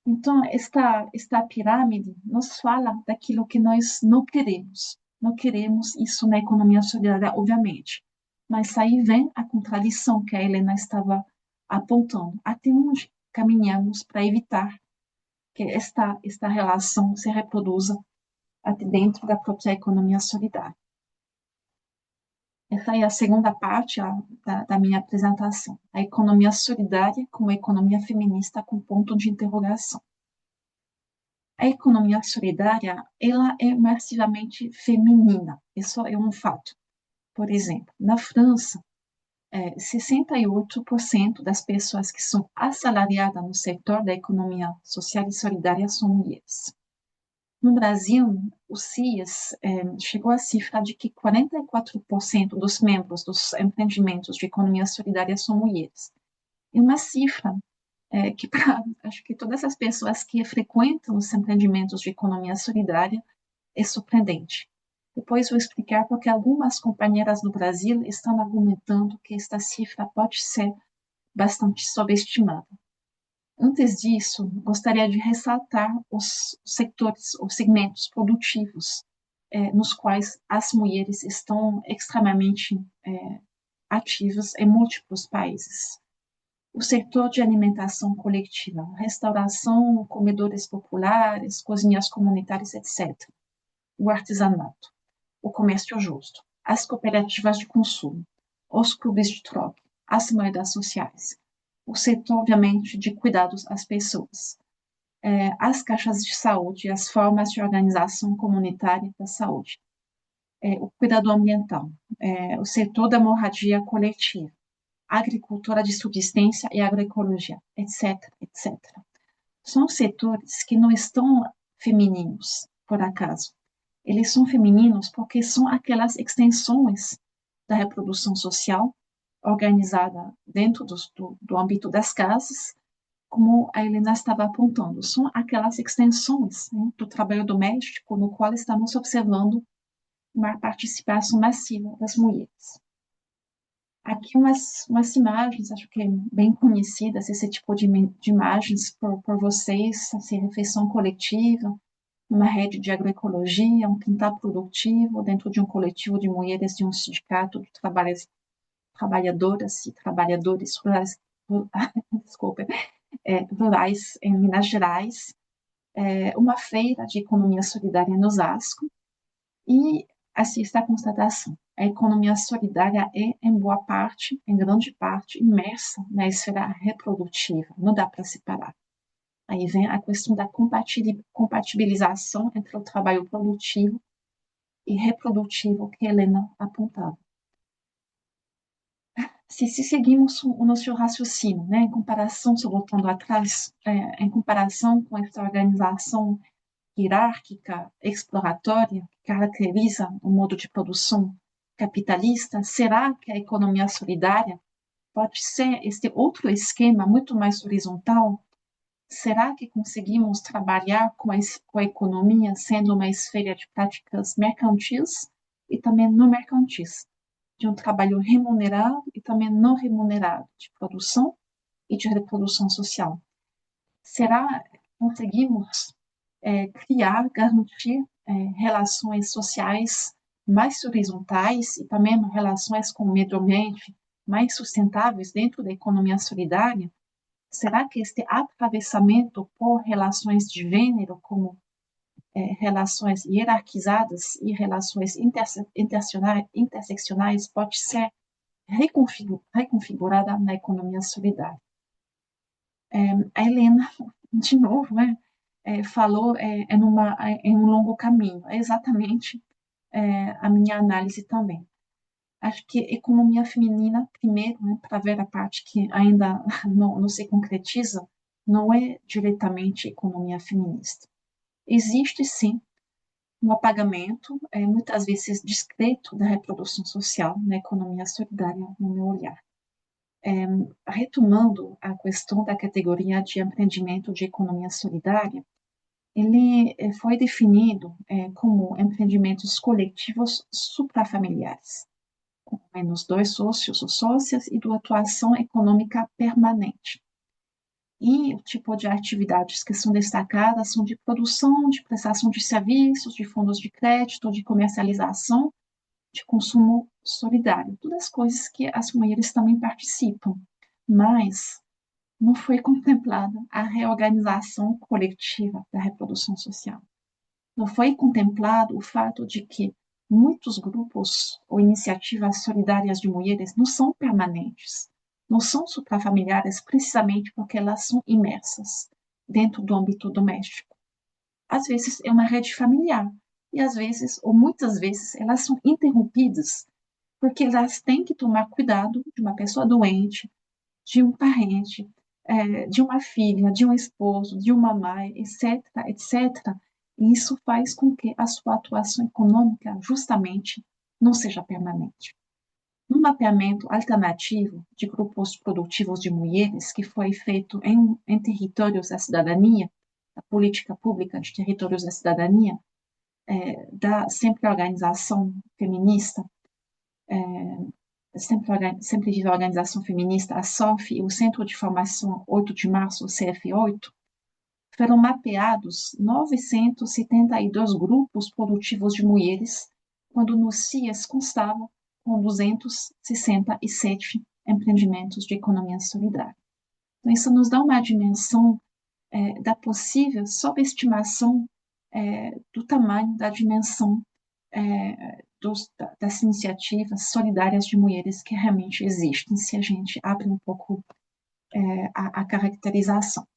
Então, esta pirâmide nos fala daquilo que nós não queremos. Não queremos isso na economia solidária, obviamente. Mas aí vem a contradição que a Helena estava apontando. Até onde caminhamos para evitar que esta relação se reproduza até dentro da própria economia solidária. Essa é a segunda parte da minha apresentação. A economia solidária como economia feminista com ponto de interrogação. A economia solidária, ela é massivamente feminina. Isso é um fato. Por exemplo, na França, 68% das pessoas que são assalariadas no setor da economia social e solidária são mulheres. No Brasil, o CIES chegou à cifra de que 44% dos membros dos empreendimentos de economia solidária são mulheres. É uma cifra que acho que todas as pessoas que frequentam os empreendimentos de economia solidária é surpreendente. Depois vou explicar porque algumas companheiras no Brasil estão argumentando que esta cifra pode ser bastante subestimada. Antes disso, gostaria de ressaltar os setores, os segmentos produtivos nos quais as mulheres estão extremamente ativas em múltiplos países. O setor de alimentação coletiva, restauração, comedores populares, cozinhas comunitárias, etc. O artesanato, o comércio justo, as cooperativas de consumo, os clubes de troca, as moedas sociais, o setor, obviamente, de cuidados às pessoas, as caixas de saúde e as formas de organização comunitária da saúde, o cuidado ambiental, o setor da moradia coletiva, agricultura de subsistência e agroecologia, etc., etc. São setores que não estão femininos, por acaso. Eles são femininos porque são aquelas extensões da reprodução social organizada dentro do âmbito das casas, como a Helena estava apontando. São aquelas extensões, né, do trabalho doméstico no qual estamos observando uma participação massiva das mulheres. Aqui umas imagens, acho que é bem conhecidas, esse tipo de imagens por vocês, assim, refeição coletiva, uma rede de agroecologia, um quintal produtivo dentro de um coletivo de mulheres de um sindicato de trabalhadoras e trabalhadores rurais, desculpa, rurais em Minas Gerais, uma feira de economia solidária em Osasco, e assim está a constatação. A economia solidária é, em boa parte, em grande parte, imersa na esfera reprodutiva, não dá para separar. Aí vem a questão da compatibilização entre o trabalho produtivo e reprodutivo que a Helena apontava. Se seguimos o nosso raciocínio, né, em comparação, só voltando atrás, em comparação com essa organização hierárquica, exploratória, que caracteriza o modo de produção capitalista, será que a economia solidária pode ser este outro esquema muito mais horizontal? Será que conseguimos trabalhar com a economia sendo uma esfera de práticas mercantis e também não mercantis, de um trabalho remunerado e também não remunerado, de produção e de reprodução social? Será que conseguimos criar, garantir relações sociais mais horizontais e também relações com o meio ambiente mais sustentáveis dentro da economia solidária? Será que este atravessamento por relações de gênero, como relações hierarquizadas e relações interseccionais, pode ser reconfigurada na economia solidária? A Helena, de novo, falou em um longo caminho. É exatamente a minha análise também. Acho que economia feminina, primeiro, para ver a parte que ainda não se concretiza, não é diretamente economia feminista. Existe, sim, um apagamento, muitas vezes discreto, da reprodução social na economia solidária, no meu olhar. Retomando a questão da categoria de empreendimento de economia solidária, ele foi definido como empreendimentos coletivos suprafamiliares, com menos 2 sócios ou sócias e de atuação econômica permanente. E o tipo de atividades que são destacadas são de produção, de prestação de serviços, de fundos de crédito, de comercialização, de consumo solidário. Todas as coisas que as mulheres também participam. Mas não foi contemplada a reorganização coletiva da reprodução social. Não foi contemplado o fato de que muitos grupos ou iniciativas solidárias de mulheres não são permanentes, não são suprafamiliares precisamente porque elas são imersas dentro do âmbito doméstico. Às vezes é uma rede familiar e às vezes, ou muitas vezes, elas são interrompidas porque elas têm que tomar cuidado de uma pessoa doente, de um parente, de uma filha, de um esposo, de uma mãe, etc., etc. E isso faz com que a sua atuação econômica, justamente, não seja permanente. No mapeamento alternativo de grupos produtivos de mulheres, que foi feito em territórios da cidadania, a política pública de territórios da cidadania, da sempre organização feminista, sempre vive a organização feminista, a SOF e o Centro de Formação 8 de Março, o CF8, foram mapeados 972 grupos produtivos de mulheres, quando no CIES constava com 267 empreendimentos de economia solidária. Então, isso nos dá uma dimensão da possível subestimação do tamanho, da dimensão das iniciativas solidárias de mulheres que realmente existem, se a gente abre um pouco a caracterização.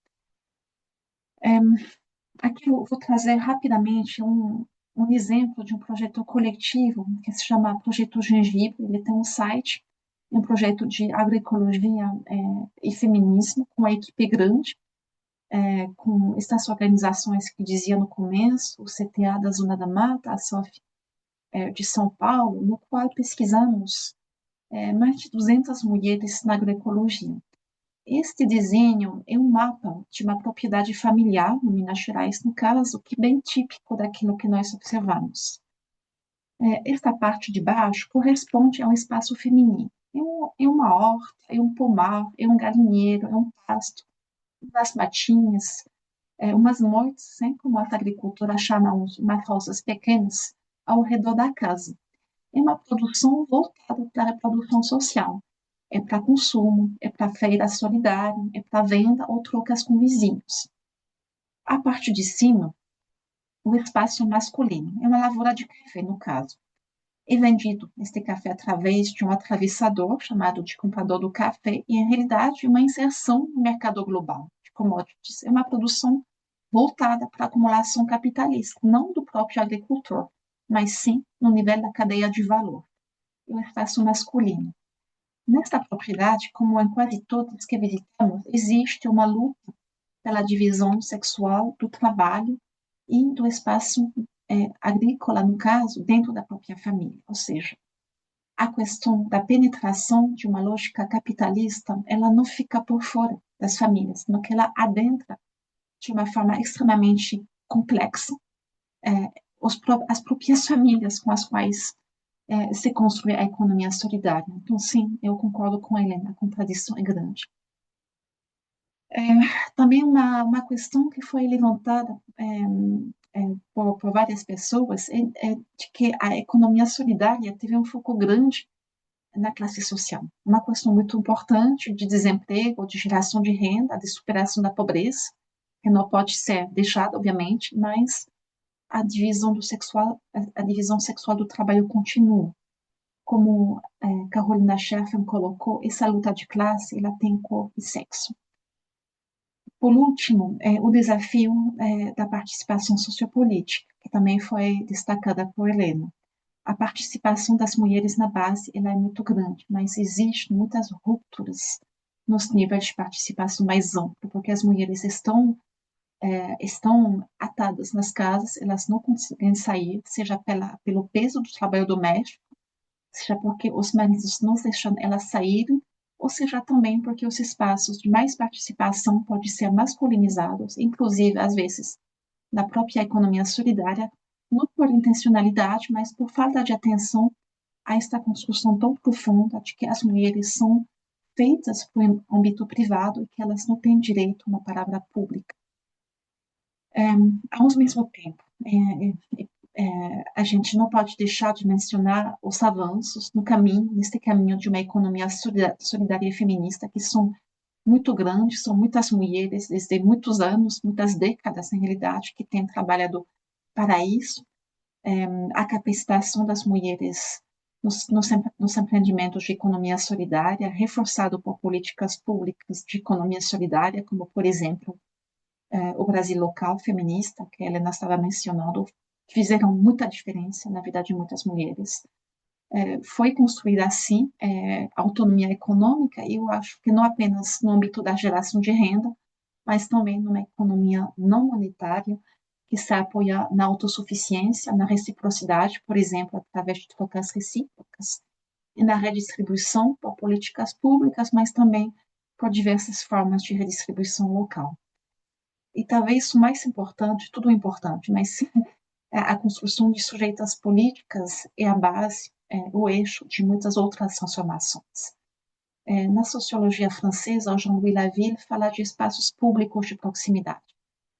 Aqui eu vou trazer rapidamente um exemplo de um projeto coletivo que se chama Projeto Gengibre. Ele tem um site, um projeto de agroecologia e feminismo, com uma equipe grande, com estas organizações que dizia no começo, o CTA da Zona da Mata, a SOF de São Paulo, no qual pesquisamos mais de 200 mulheres na agroecologia. Este desenho é um mapa de uma propriedade familiar, no Minas Gerais, no caso, que é bem típico daquilo que nós observamos. Esta parte de baixo corresponde a um espaço feminino. É uma horta, é um pomar, é um galinheiro, é um pasto, umas matinhas, umas moitas, como a agricultura chama, umas roças pequenas, ao redor da casa. É uma produção voltada para a produção social. É para consumo, é para feira solidária, é para venda ou trocas com vizinhos. A parte de cima, o espaço masculino, é uma lavoura de café, no caso. É vendido este café através de um atravessador, chamado de comprador do café, e, em realidade, uma inserção no mercado global de commodities. É uma produção voltada para a acumulação capitalista, não do próprio agricultor, mas sim no nível da cadeia de valor. E o espaço masculino. Nesta propriedade, como em quase todas que visitamos, existe uma luta pela divisão sexual do trabalho e do espaço agrícola, no caso, dentro da própria família. Ou seja, a questão da penetração de uma lógica capitalista, ela não fica por fora das famílias, mas que ela adentra de uma forma extremamente complexa as próprias famílias com as quais se construir a economia solidária. Então, sim, eu concordo com a Helena, a contradição é grande. Também uma questão que foi levantada por várias pessoas é de que a economia solidária teve um foco grande na classe social. Uma questão muito importante de desemprego, de geração de renda, de superação da pobreza, que não pode ser deixada, obviamente, mas a divisão sexual do trabalho continua. Como Carolina Scherfen colocou, essa luta de classe, ela tem cor e sexo. Por último, o desafio da participação sociopolítica, que também foi destacada por Helena. A participação das mulheres na base ela é muito grande, mas existem muitas rupturas nos níveis de participação mais ampla, porque as mulheres estão atadas nas casas, elas não conseguem sair, seja pelo peso do trabalho doméstico, seja porque os maridos não deixam elas saírem, ou seja também porque os espaços de mais participação podem ser masculinizados, inclusive, às vezes, na própria economia solidária, não por intencionalidade, mas por falta de atenção a esta construção tão profunda de que as mulheres são feitas para o âmbito privado e que elas não têm direito a uma palavra pública. Ao mesmo tempo, a gente não pode deixar de mencionar os avanços neste caminho de uma economia solidária e feminista, que são muito grandes, são muitas mulheres, desde muitos anos, muitas décadas, em realidade, que têm trabalhado para isso. A capacitação das mulheres nos empreendimentos de economia solidária, reforçado por políticas públicas de economia solidária, como, por exemplo, o Brasil Local Feminista, que a Helena estava mencionando, fizeram muita diferença na vida de muitas mulheres. Foi construída assim a autonomia econômica, e eu acho que não apenas no âmbito da geração de renda, mas também numa economia não monetária, que se apoia na autossuficiência, na reciprocidade, por exemplo, através de trocas recíprocas, e na redistribuição por políticas públicas, mas também por diversas formas de redistribuição local. E talvez o mais importante, tudo importante, mas a construção de sujeitas políticas é a base, o eixo de muitas outras transformações. Na sociologia francesa, Jean-Louis Laville fala de espaços públicos de proximidade.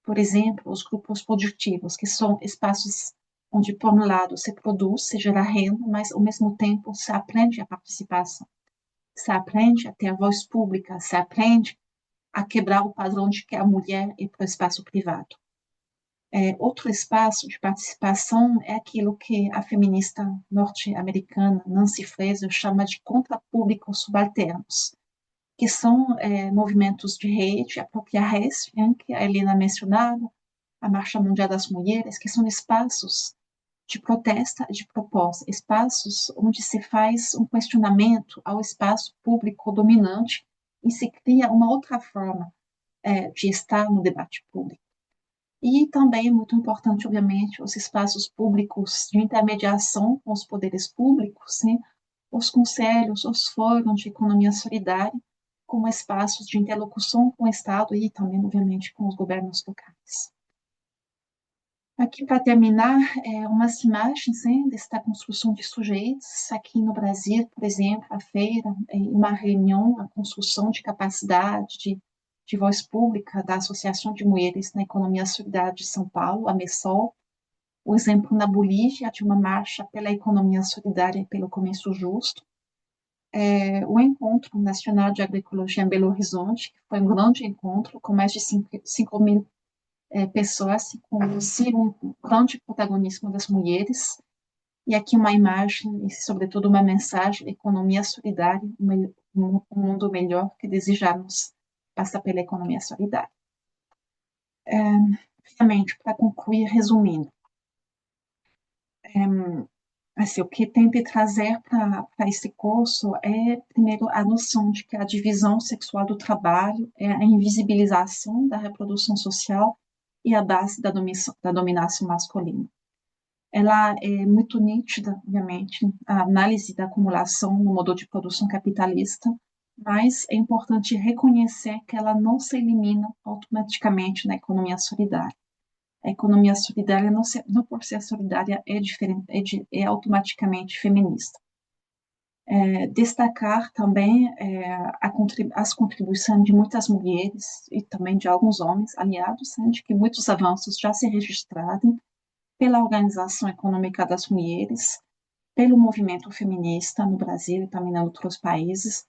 Por exemplo, os grupos produtivos, que são espaços onde, por um lado, se produz, se gera renda, mas, ao mesmo tempo, se aprende a participação, se aprende a ter a voz pública, se aprende a quebrar o padrão de que a mulher é para o espaço privado. Outro espaço de participação é aquilo que a feminista norte-americana Nancy Fraser chama de contrapúblicos subalternos, que são movimentos de rede, a própria RES, que a Helena mencionava, a Marcha Mundial das Mulheres, que são espaços de protesta, de proposta, espaços onde se faz um questionamento ao espaço público dominante e se cria uma outra forma de estar no debate público. E também, muito importante, obviamente, os espaços públicos de intermediação com os poderes públicos, né? Os conselhos, os fóruns de economia solidária, como espaços de interlocução com o Estado e também, obviamente, com os governos locais. Aqui, para terminar, umas imagens desta construção de sujeitos. Aqui no Brasil, por exemplo, a feira, uma reunião, a construção de capacidade de voz pública da Associação de Mulheres na Economia Solidária de São Paulo, a MESOL. O exemplo na Bolívia de uma marcha pela economia solidária e pelo comércio justo. O Encontro Nacional de Agroecologia em Belo Horizonte, que foi um grande encontro com mais de 5.000 pessoas, com um grande protagonismo das mulheres. E aqui uma imagem e, sobretudo, uma mensagem: economia solidária, um mundo melhor que desejamos passa pela economia solidária. Finalmente, para concluir, resumindo, assim, o que tentei trazer para esse curso é, primeiro, a noção de que a divisão sexual do trabalho é a invisibilização da reprodução social e a base da dominação masculina. Ela é muito nítida, obviamente, a análise da acumulação no modelo de produção capitalista, mas é importante reconhecer que ela não se elimina automaticamente na economia solidária. A economia solidária, não por ser solidária, é automaticamente feminista. Destacar também as contribuições de muitas mulheres e também de alguns homens aliados, de que muitos avanços já se registraram pela Organização Econômica das Mulheres, pelo movimento feminista no Brasil e também em outros países,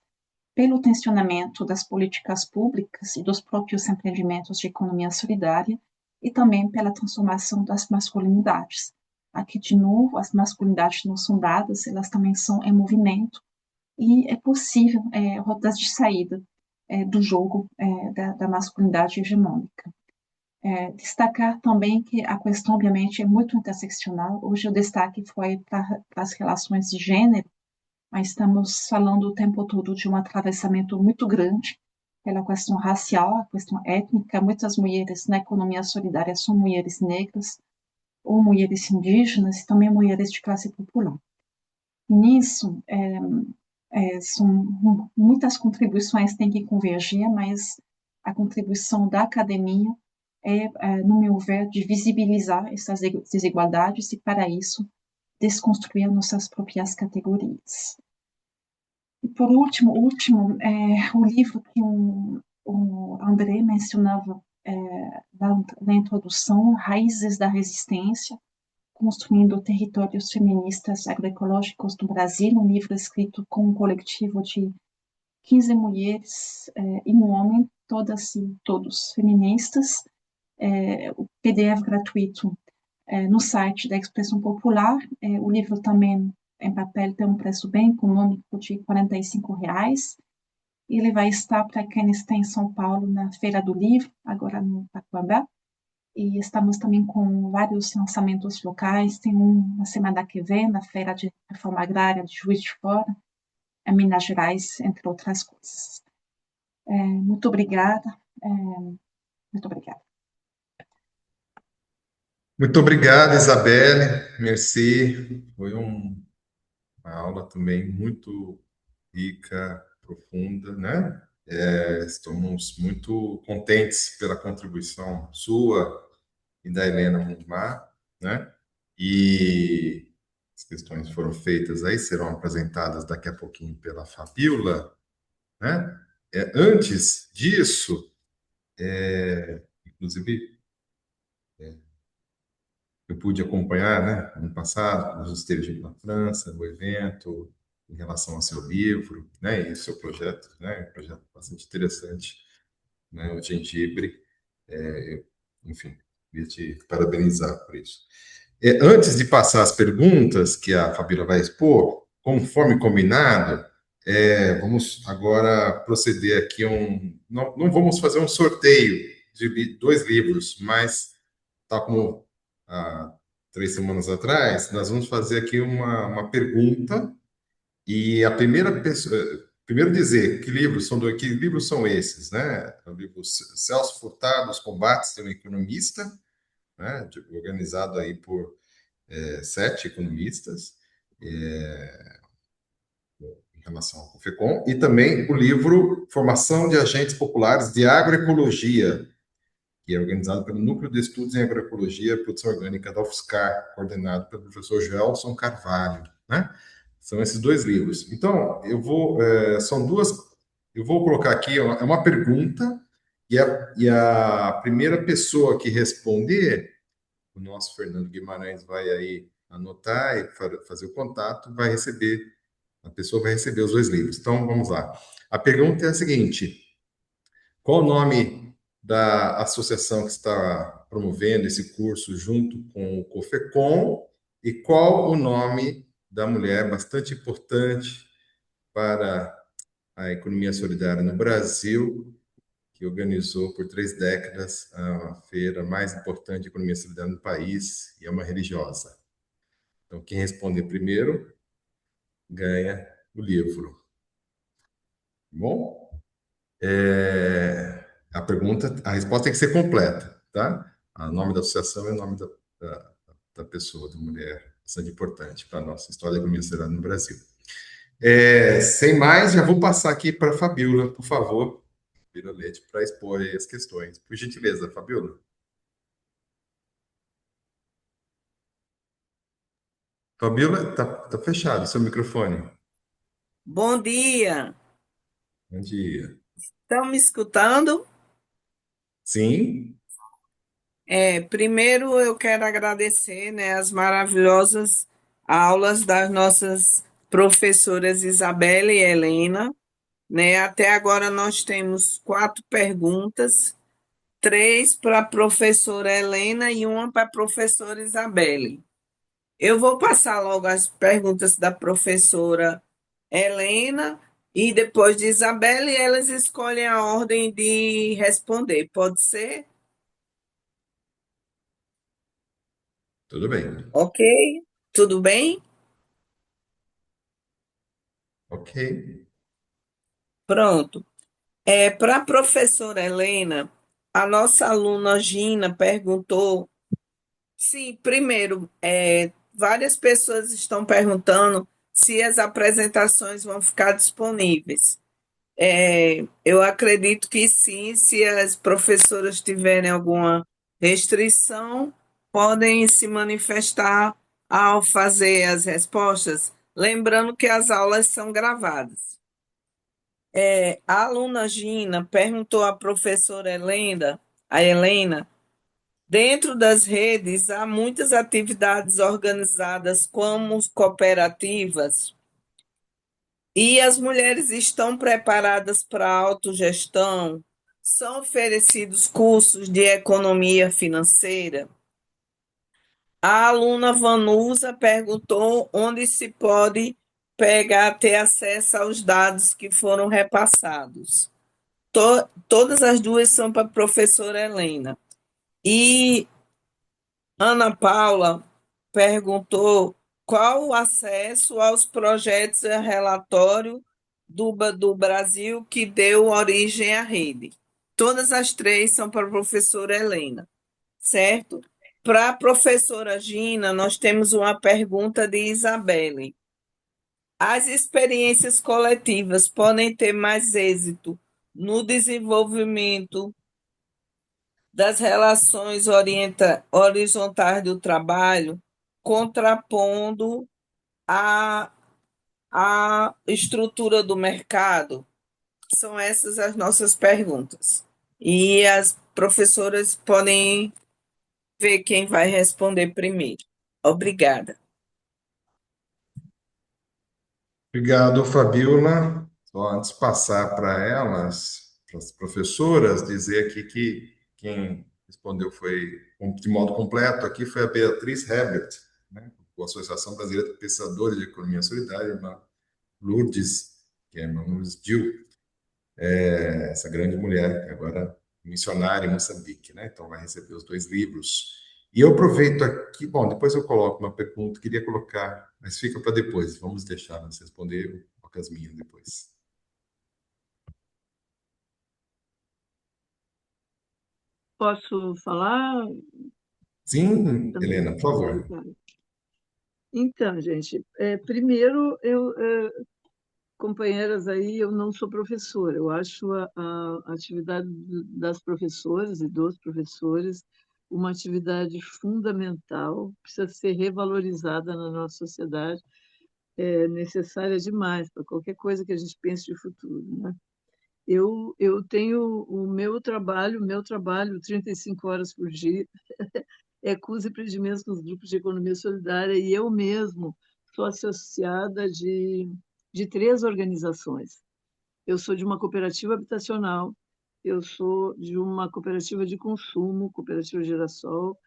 pelo tensionamento das políticas públicas e dos próprios empreendimentos de economia solidária, e também pela transformação das masculinidades. Aqui, de novo, as masculinidades não são dadas, elas também são em movimento, e é possível rotas de saída do jogo da masculinidade hegemônica. Destacar também que a questão, obviamente, é muito interseccional. Hoje o destaque foi para as relações de gênero, mas estamos falando o tempo todo de um atravessamento muito grande pela questão racial, a questão étnica. Muitas mulheres na economia solidária são mulheres negras ou mulheres indígenas e também mulheres de classe popular. Nisso, são muitas contribuições têm que convergir, mas a contribuição da academia no meu ver, de visibilizar essas desigualdades e, para isso, desconstruir nossas próprias categorias. E por último, o livro que o André mencionava na introdução, Raízes da Resistência, Construindo Territórios Feministas Agroecológicos do Brasil, um livro escrito com um coletivo de 15 mulheres e um homem, todas e todos feministas, o PDF gratuito no site da Expressão Popular. O livro também, em papel, tem um preço bem econômico de R$ 45. Ele vai estar, para quem está em São Paulo, na Feira do Livro, agora no Taquambá. E estamos também com vários lançamentos locais. Tem um na semana que vem, na Feira de Reforma Agrária de Juiz de Fora, em Minas Gerais, entre outras coisas. Muito obrigada. Muito obrigada. Muito obrigado, Isabelle. Merci. Foi uma aula também muito rica, profunda, né? Estamos muito contentes pela contribuição sua e da Helena Mundmar, né? E as questões foram feitas aí, serão apresentadas daqui a pouquinho pela Fabiola, né? Antes disso, inclusive, eu pude acompanhar, né, ano passado, nós esteve na França, o evento, em relação ao seu livro, né, e seu projeto, né, um projeto bastante interessante, né, o Gengibre, enfim, queria te parabenizar por isso. Antes de passar as perguntas que a Fabíola vai expor, conforme combinado, vamos agora proceder aqui não vamos fazer um sorteio de dois livros, mas tal como há 3 semanas atrás, nós vamos fazer aqui uma pergunta e a primeira pessoa, primeiro dizer que livros são esses, né? O livro Celso Furtado, Os Combates de um Economista, né? Organizado aí por 7 economistas em relação ao COFECOM, e também o livro Formação de Agentes Populares de Agroecologia, que é organizado pelo Núcleo de Estudos em Agroecologia e Produção Orgânica da UFSCar, coordenado pelo professor Gelson Carvalho, né? São esses dois livros. Então, eu vou colocar aqui, é uma pergunta, e a primeira pessoa que responder, o nosso Fernando Guimarães vai aí anotar e fazer o contato, a pessoa vai receber os dois livros. Então, vamos lá. A pergunta é a seguinte: qual o nome da associação que está promovendo esse curso junto com o COFECOM e qual o nome da mulher bastante importante para a economia solidária no Brasil, que organizou por 3 décadas a feira mais importante de economia solidária no país, e é uma religiosa. Então, quem responder primeiro ganha o livro. Tá bom? A resposta tem que ser completa, tá? O nome da associação é o nome da pessoa, da mulher, bastante importante para a nossa história da economia solidária no Brasil. Sem mais, já vou passar aqui para a Fabiola, por favor, Fabiola Leite, para expor aí as questões. Por gentileza, Fabiola. Fabiola, tá fechado o seu microfone. Bom dia. Bom dia. Estão me escutando? Sim? Primeiro eu quero agradecer, né, as maravilhosas aulas das nossas professoras Isabela e Helena, né? Até agora nós temos 4 perguntas, 3 para a professora Helena e uma para a professora Isabelle. Eu vou passar logo as perguntas da professora Helena e depois de Isabelle, e elas escolhem a ordem de responder. Pode ser? Tudo bem. Ok? Tudo bem? Ok. Pronto. Para a professora Helena, a nossa aluna Gina perguntou. Sim, primeiro, várias pessoas estão perguntando se as apresentações vão ficar disponíveis. Eu acredito que sim, se as professoras tiverem alguma restrição, podem se manifestar ao fazer as respostas, lembrando que as aulas são gravadas. A aluna Gina perguntou à professora Helena, dentro das redes há muitas atividades organizadas como cooperativas e as mulheres estão preparadas para a autogestão? São oferecidos cursos de economia financeira? A aluna Vanusa perguntou onde se pode ter acesso aos dados que foram repassados. Todas as duas são para a professora Helena. E Ana Paula perguntou qual o acesso aos projetos e relatório do Brasil que deu origem à rede. Todas as três são para a professora Helena, certo? Para a professora Gina, nós temos uma pergunta de Isabelle. As experiências coletivas podem ter mais êxito no desenvolvimento das relações horizontais do trabalho, contrapondo a, a estrutura do mercado? São essas as nossas perguntas. E as professoras podem ver quem vai responder primeiro. Obrigada. Obrigado, Fabiola. Só antes de passar para elas, para as professoras, dizer aqui que quem respondeu foi de modo completo aqui foi a Beatriz Herbert, né, com a Associação Brasileira de Pensadores de Economia Solidária, a irmã Lourdes, que é a irmã Lourdes Gil, essa grande mulher que agora é missionária em Moçambique, né? Então vai receber os dois livros. E eu aproveito aqui, bom, depois eu coloco uma pergunta, queria colocar, mas fica para depois, vamos deixar você responder, eu coloco as minhas depois. Posso falar Sim, também? Helena, por favor. Então, gente, primeiro, companheiras aí, eu não sou professora. Eu acho a atividade das professoras e dos professores uma atividade fundamental, precisa ser revalorizada na nossa sociedade, é necessária demais para qualquer coisa que a gente pense de futuro, né? Eu tenho meu trabalho 35 horas por dia, é com os empreendimentos nos grupos de economia solidária, e eu mesmo sou associada de três organizações. Eu sou de uma cooperativa habitacional, eu sou de uma cooperativa de consumo, Cooperativa Girassol,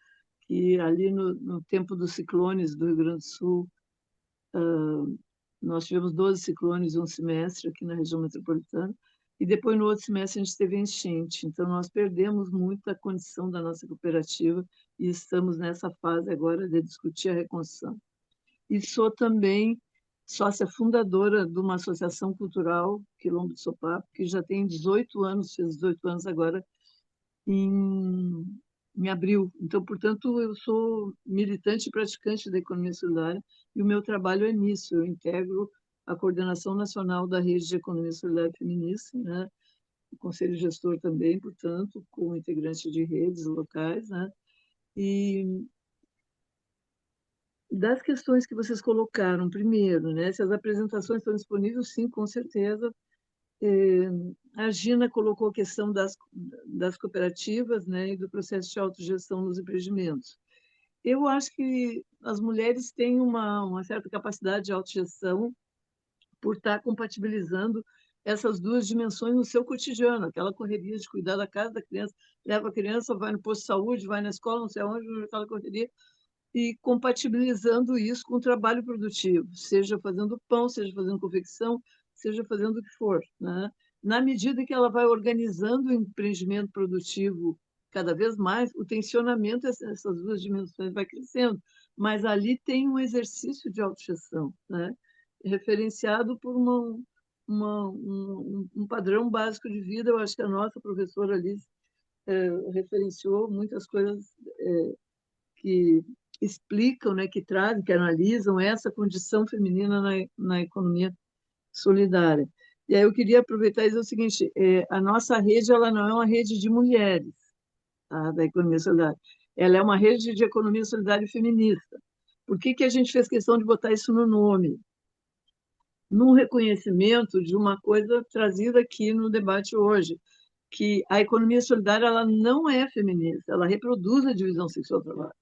que ali no tempo dos ciclones do Rio Grande do Sul, nós tivemos 12 ciclones em um semestre aqui na região metropolitana, e depois no outro semestre a gente teve enchente. Então nós perdemos muito a condição da nossa cooperativa e estamos nessa fase agora de discutir a reconstrução. E sou também sócia fundadora de uma associação cultural, Quilombo de Sopapo, que já tem 18 anos, fez 18 anos agora, em, em abril. Então, portanto, eu sou militante e praticante da economia solidária e o meu trabalho é nisso. Eu integro a coordenação nacional da rede de economia solidária feminista, né? O conselho gestor também, portanto, como integrante de redes locais, né? E das questões que vocês colocaram, primeiro, né? Se as apresentações estão disponíveis, sim, com certeza. A Gina colocou a questão das cooperativas, né, e do processo de autogestão nos empreendimentos. Eu acho que as mulheres têm uma certa capacidade de autogestão por estar compatibilizando essas duas dimensões no seu cotidiano, aquela correria de cuidar da casa da criança, leva a criança, vai no posto de saúde, vai na escola, não sei aonde, aquela correria, e compatibilizando isso com o trabalho produtivo, seja fazendo pão, seja fazendo confecção, seja fazendo o que for, né? Na medida que ela vai organizando o empreendimento produtivo cada vez mais, o tensionamento essas duas dimensões vai crescendo, mas ali tem um exercício de autogestão, né? Referenciado por um padrão básico de vida. Eu acho que a nossa professora Alice referenciou muitas coisas que explicam, né, que trazem, que analisam essa condição feminina na economia solidária. E aí eu queria aproveitar e dizer o seguinte: a nossa rede ela não é uma rede de mulheres, tá, da economia solidária. Ela é uma rede de economia solidária feminista. Por que a gente fez questão de botar isso no nome? num reconhecimento de uma coisa trazida aqui no debate hoje, que a economia solidária ela não é feminista, ela reproduz a divisão sexual do trabalho.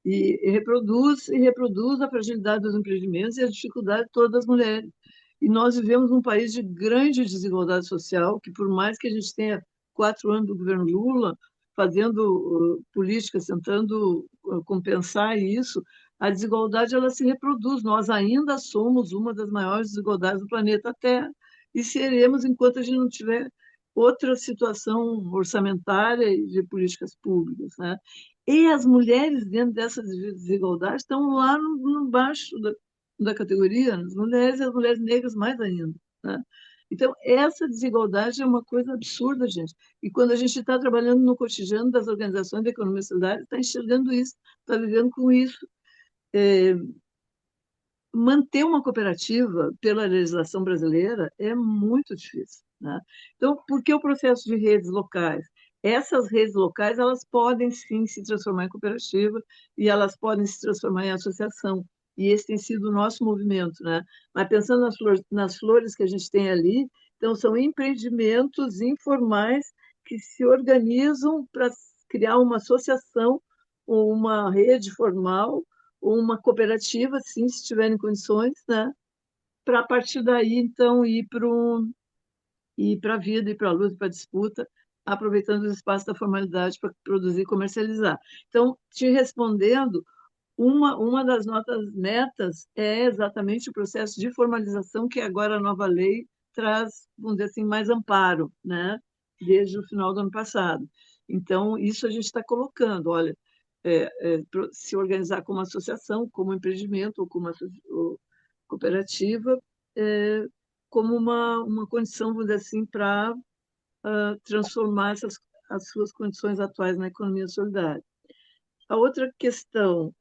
E reproduz a fragilidade dos empreendimentos e a dificuldade de todas as mulheres. E nós vivemos num país de grande desigualdade social, que por mais que a gente tenha 4 anos do governo Lula fazendo políticas, tentando compensar isso, a desigualdade ela se reproduz. Nós ainda somos uma das maiores desigualdades do planeta Terra e seremos enquanto a gente não tiver outra situação orçamentária e de políticas públicas, né? E as mulheres, dentro dessa desigualdade, estão lá no baixo da categoria, as mulheres e as mulheres negras mais ainda, né? Então, essa desigualdade é uma coisa absurda, gente. E quando a gente está trabalhando no cotidiano das organizações da economia solidária, está enxergando isso, está vivendo com isso. Manter uma cooperativa pela legislação brasileira é muito difícil, né? Então, por que o processo de redes locais? Essas redes locais, elas podem sim se transformar em cooperativa e elas podem se transformar em associação. E esse tem sido o nosso movimento, né? Mas pensando nas flores que a gente tem ali, então são empreendimentos informais que se organizam para criar uma associação ou uma rede formal uma cooperativa, sim, se tiverem condições, né? Para a partir daí, então, ir para a vida, ir para a luta, para a disputa, aproveitando os espaços da formalidade para produzir e comercializar. Então, te respondendo, uma das nossas metas é exatamente o processo de formalização que agora a nova lei traz, vamos dizer assim, mais amparo, né? Desde o final do ano passado. Então, isso a gente está colocando, olha, se organizar como associação, como empreendimento ou como ou cooperativa, é, como uma condição, vamos dizer assim, para transformar as suas condições atuais na economia solidária. A outra questão,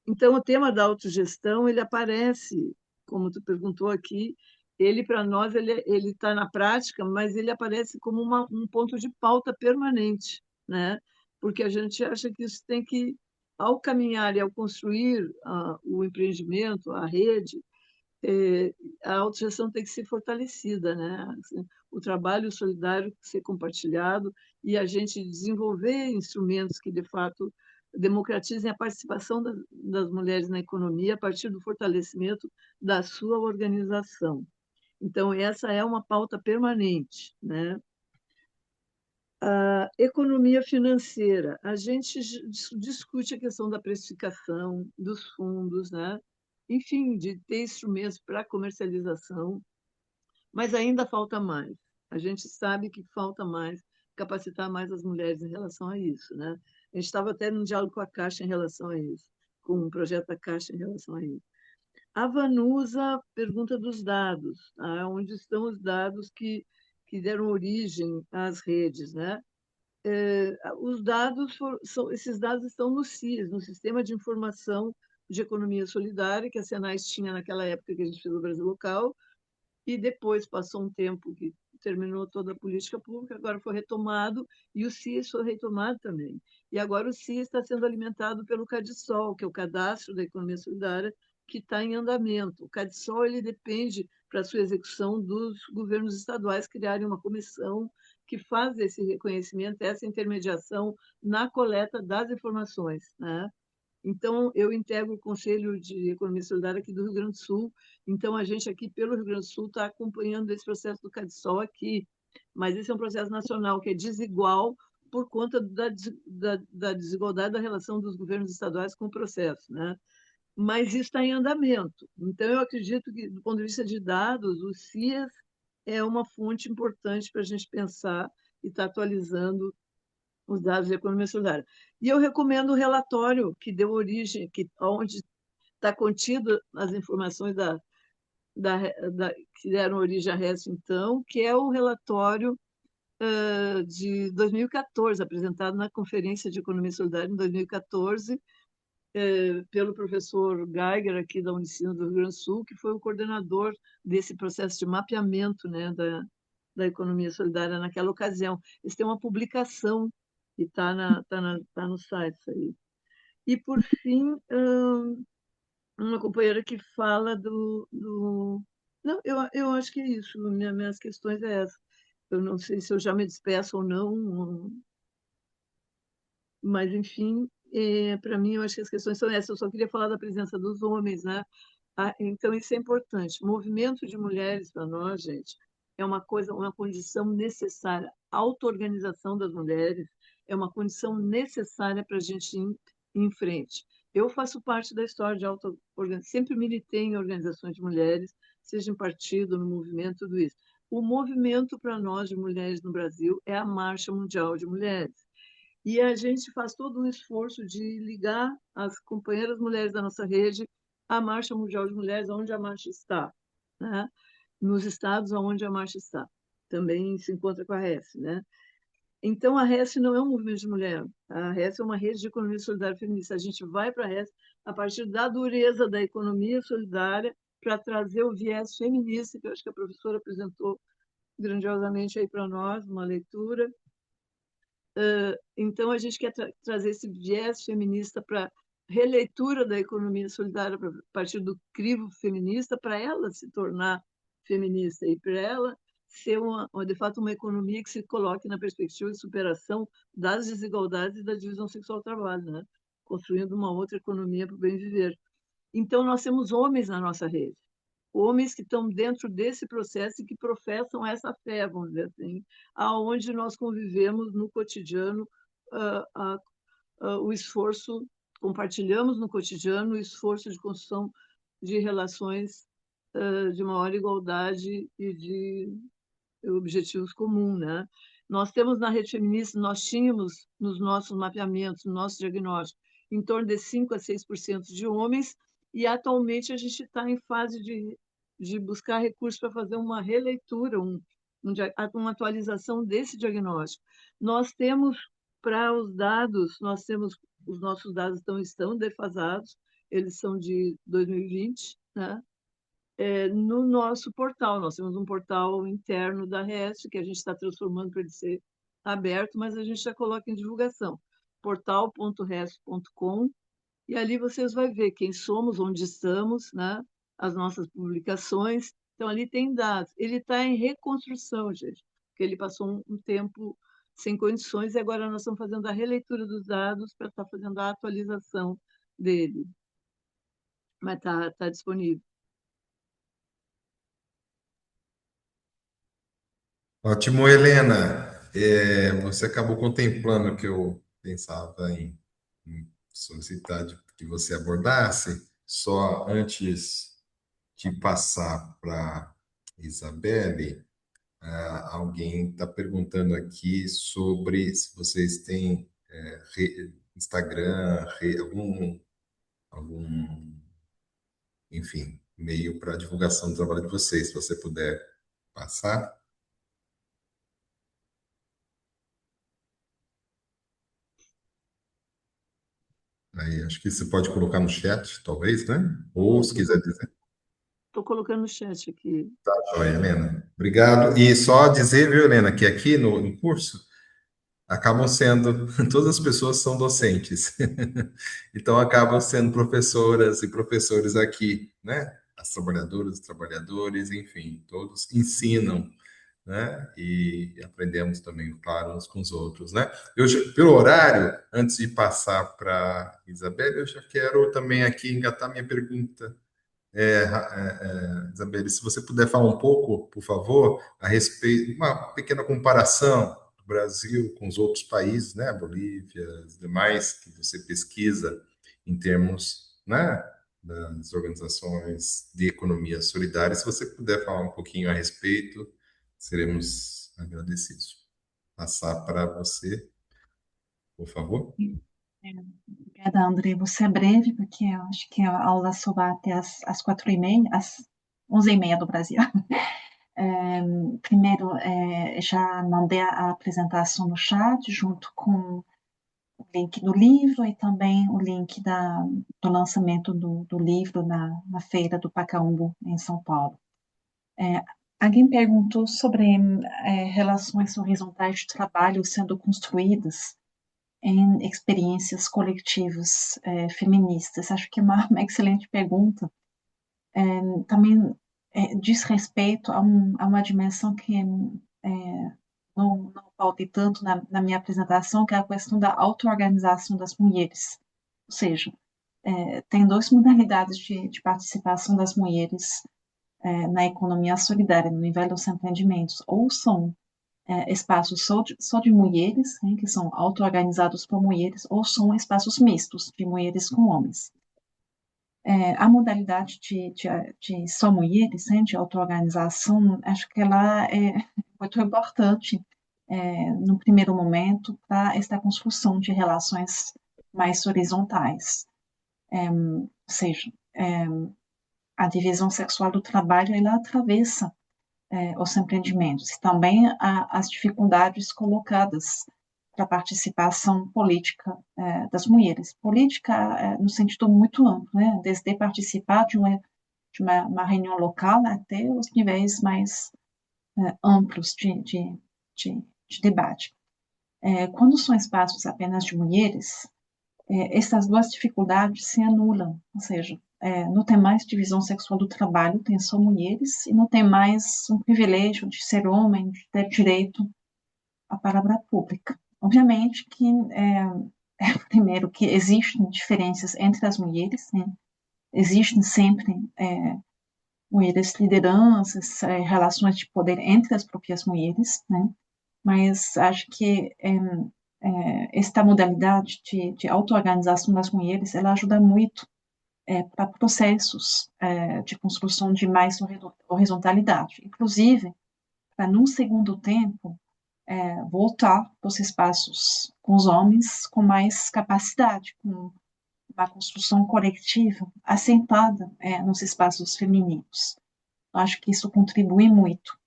então, o tema da autogestão, ele aparece, como tu perguntou aqui, ele, para nós, ele está na prática, mas ele aparece como um ponto de pauta permanente, né? Porque a gente acha que isso tem que, ao caminhar e ao construir o empreendimento, a rede, a autogestão tem que ser fortalecida, né? Assim, o trabalho solidário ser compartilhado e a gente desenvolver instrumentos que, de fato, democratizem a participação das mulheres na economia a partir do fortalecimento da sua organização. Então, essa é uma pauta permanente, né? A economia financeira, a gente discute a questão da precificação, dos fundos, né? Enfim, de ter instrumentos para comercialização, mas ainda falta mais. A gente sabe que falta mais, capacitar mais as mulheres em relação a isso, né? A gente estava até num diálogo com a Caixa em relação a isso, com um projeto da Caixa em relação a isso. A Vanusa pergunta dos dados, tá? Onde estão os dados que deram origem às redes, né? Os dados esses dados estão no SIS, no Sistema de Informação de Economia Solidária, que a Senais tinha naquela época que a gente fez o Brasil Local, e depois passou um tempo que terminou toda a política pública, agora foi retomado, e o CIS foi retomado também. E agora o CIS está sendo alimentado pelo CADSOL, que é o Cadastro da Economia Solidária, que está em andamento. O CADSOL ele depende, para sua execução, dos governos estaduais criarem uma comissão que faz esse reconhecimento, essa intermediação na coleta das informações, né? Então, eu integro o Conselho de Economia Solidária aqui do Rio Grande do Sul. Então, a gente aqui pelo Rio Grande do Sul está acompanhando esse processo do CADSOL aqui. Mas esse é um processo nacional que é desigual por conta da desigualdade da relação dos governos estaduais com o processo, né? Mas isso está em andamento. Então, eu acredito que, do ponto de vista de dados, o CIAS é uma fonte importante para a gente pensar e estar atualizando os dados da economia solidária. E eu recomendo o relatório que deu origem, onde está contido as informações que deram origem à RES, então, que é o relatório de 2014, apresentado na Conferência de Economia Solidária em 2014, pelo professor Geiger, aqui da Unicino do Rio Grande do Sul, que foi o coordenador desse processo de mapeamento, né, da economia solidária naquela ocasião. Eles têm uma publicação que está no site aí. E, por fim, uma companheira que fala Não, eu acho que é isso. Minhas questões é essa. Eu não sei se eu já me despeço ou não, mas, enfim, para mim, eu acho que as questões são essas. Eu só queria falar da presença dos homens, né? Então, isso é importante. Movimento de mulheres, para nós, gente, é uma coisa, uma condição necessária. Auto-organização das mulheres é uma condição necessária para a gente ir em frente. Eu faço parte da história de auto-organização, sempre militei em organizações de mulheres, seja em partido, no movimento, tudo isso. O movimento para nós, de mulheres no Brasil, é a Marcha Mundial de Mulheres. E a gente faz todo um esforço de ligar as companheiras mulheres da nossa rede à Marcha Mundial de Mulheres, onde a marcha está, né? Nos estados onde a marcha está. Também se encontra com a RES, né? Então, a RES não é um movimento de mulher. A RES é uma rede de economia solidária feminista. A gente vai para a RES a partir da dureza da economia solidária para trazer o viés feminista, que eu acho que a professora apresentou grandiosamente aí para nós, uma leitura. Então, a gente quer trazer esse viés feminista para releitura da economia solidária a partir do crivo feminista, para ela se tornar feminista e para ela ser, de fato, uma economia que se coloque na perspectiva de superação das desigualdades e da divisão sexual do trabalho, né? Construindo uma outra economia para o bem viver. Então, nós temos homens na nossa rede, homens que estão dentro desse processo e que professam essa fé, vamos dizer assim, aonde nós convivemos no cotidiano, uh, uh, o esforço, compartilhamos no cotidiano o esforço de construção de relações de maior igualdade e de objetivos comuns, né? Nós temos na rede feminista, nós tínhamos nos nossos mapeamentos, no nosso diagnóstico, em torno de 5 a 6% de homens, e atualmente a gente está em fase de buscar recursos para fazer uma releitura, uma atualização desse diagnóstico. Nós temos, para os dados, os nossos dados estão defasados, eles são de 2020, né? No nosso portal. Nós temos um portal interno da REST, que a gente está transformando para ele ser aberto, mas a gente já coloca em divulgação. portal.rest.com, e ali vocês vão ver quem somos, onde estamos, né? As nossas publicações. Então, ali tem dados. Ele está em reconstrução, gente, porque ele passou um tempo sem condições e agora nós estamos fazendo a releitura dos dados para estar fazendo a atualização dele. Mas está disponível. Ótimo, Helena. Você acabou contemplando o que eu pensava em solicitar que você abordasse. Só antes de passar para Isabelle, alguém está perguntando aqui sobre se vocês têm Instagram, algum, enfim, meio para divulgação do trabalho de vocês, se você puder passar. Aí, acho que você pode colocar no chat, talvez, né? Ou se quiser dizer. Estou colocando no chat aqui. Tá, joia, Helena. Obrigado. E só dizer, viu, Helena, que aqui no curso acabam sendo, todas as pessoas são docentes. Então, acabam sendo professoras e professores aqui, né? As trabalhadoras, os trabalhadores, enfim, todos ensinam, né? E aprendemos também, claro, uns com os outros, né? Pelo horário, antes de passar para Isabel, eu já quero também aqui engatar minha pergunta. Isabel, se você puder falar um pouco, por favor, a respeito, uma pequena comparação do Brasil com os outros países, né? Bolívia, os demais que você pesquisa em termos, né? Das organizações de economia solidária. Se você puder falar um pouquinho a respeito, seremos agradecidos. Passar para você, por favor. Obrigada, André. Você é breve, porque eu acho que a aula só vai até às 4h30, às 11h30 do Brasil. Primeiro, já mandei a apresentação no chat, junto com o link do livro e também o link do lançamento do livro na feira do Pacaembu, em São Paulo. Alguém perguntou sobre relações horizontais de trabalho sendo construídas em experiências coletivas feministas? Acho que é uma excelente pergunta. Também diz respeito a uma dimensão que não pautei tanto na minha apresentação, que é a questão da auto-organização das mulheres. Ou seja, tem duas modalidades de participação das mulheres na economia solidária, no nível dos empreendimentos. Ou são espaços só de mulheres, né, que são auto-organizados por mulheres, ou são espaços mistos, de mulheres com homens. A modalidade de só mulheres, né, de auto-organização, acho que ela é muito importante no primeiro momento para esta construção de relações mais horizontais. Ou seja, a divisão sexual do trabalho, ela atravessa os empreendimentos e também as dificuldades colocadas para a participação política das mulheres. Política no sentido muito amplo, né? Desde participar de uma reunião local até os níveis mais amplos de debate. Quando são espaços apenas de mulheres, essas duas dificuldades se anulam, ou seja, não tem mais divisão sexual do trabalho, tem só mulheres, e não tem mais um privilégio de ser homem, de ter direito à palavra pública. Obviamente que, primeiro, que existem diferenças entre as mulheres, né? Existem sempre mulheres lideranças, relações de poder entre as próprias mulheres, né? Mas acho que esta modalidade de auto-organização das mulheres, ela ajuda muito para processos de construção de mais horizontalidade. Inclusive, para, num segundo tempo, voltar para os espaços com os homens com mais capacidade, com uma construção coletiva assentada nos espaços femininos. Eu acho que isso contribui muito.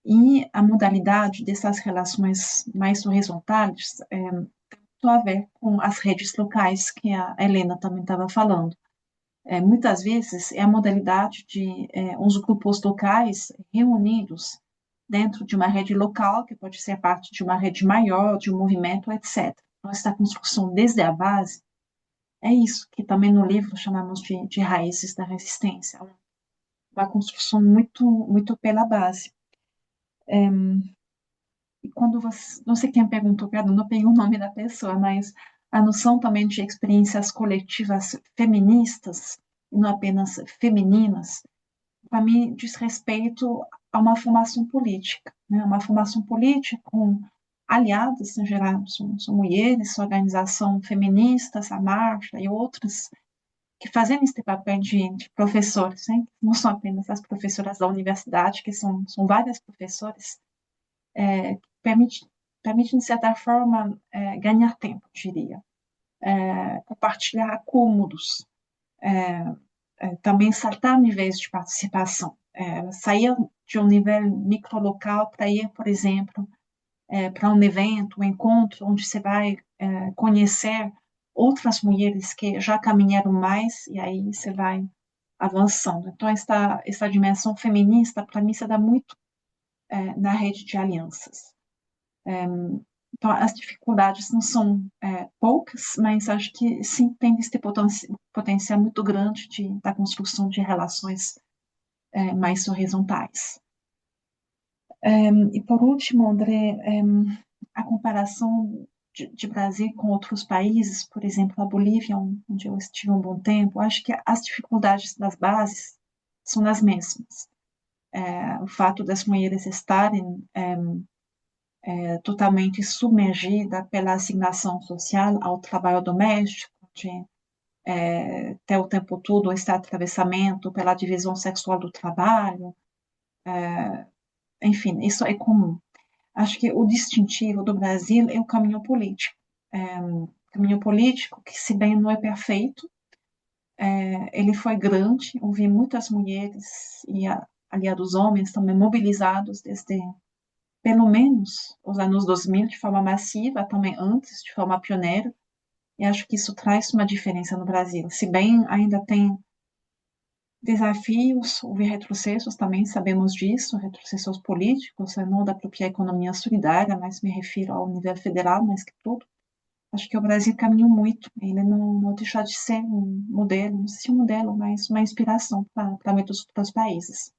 E a modalidade dessas relações mais horizontais tem muito a ver com as redes locais que a Helena também estava falando. Muitas vezes é a modalidade de uns grupos locais reunidos dentro de uma rede local, que pode ser parte de uma rede maior, de um movimento, etc. Então, essa construção desde a base é isso que também no livro chamamos de raízes da resistência, uma construção muito, muito pela base. E quando você, não sei quem perguntou, não peguei o nome da pessoa, mas a noção também de experiências coletivas feministas, e não apenas femininas, para mim diz respeito a uma formação política, né? Uma formação política com aliadas, em geral, são mulheres, organização feministas, a Marcha e outras, que fazem esse papel de professores, né? Não são apenas as professoras da universidade, que são várias professores, permite, de certa forma, ganhar tempo, diria. Compartilhar acúmulos, também saltar níveis de participação, sair de um nível microlocal para ir, por exemplo, para um evento, um encontro, onde você vai conhecer outras mulheres que já caminharam mais, e aí você vai avançando. Então, essa dimensão feminista, para mim, se dá muito na rede de alianças. Então, as dificuldades não são poucas, mas acho que sim tem esse potencial muito grande da construção de relações mais horizontais. E por último, André, a comparação de Brasil com outros países, por exemplo, a Bolívia, onde eu estive um bom tempo, acho que as dificuldades das bases são as mesmas. O fato das mulheres estarem totalmente submergida pela assignação social ao trabalho doméstico, de ter o tempo todo esse atravessamento pela divisão sexual do trabalho, enfim, isso é comum. Acho que o distintivo do Brasil é o caminho político. Caminho político que, se bem não é perfeito, ele foi grande, houve muitas mulheres e aliados homens também mobilizados desde pelo menos os anos 2000 de forma massiva, também antes de forma pioneira, e acho que isso traz uma diferença no Brasil. Se bem ainda tem desafios, houve retrocessos também, sabemos disso, retrocessos políticos, não da própria economia solidária, mas me refiro ao nível federal mais que tudo. Acho que o Brasil caminhou muito, ele não deixou de ser um modelo, não sei se um modelo, mas uma inspiração para muitos outros países.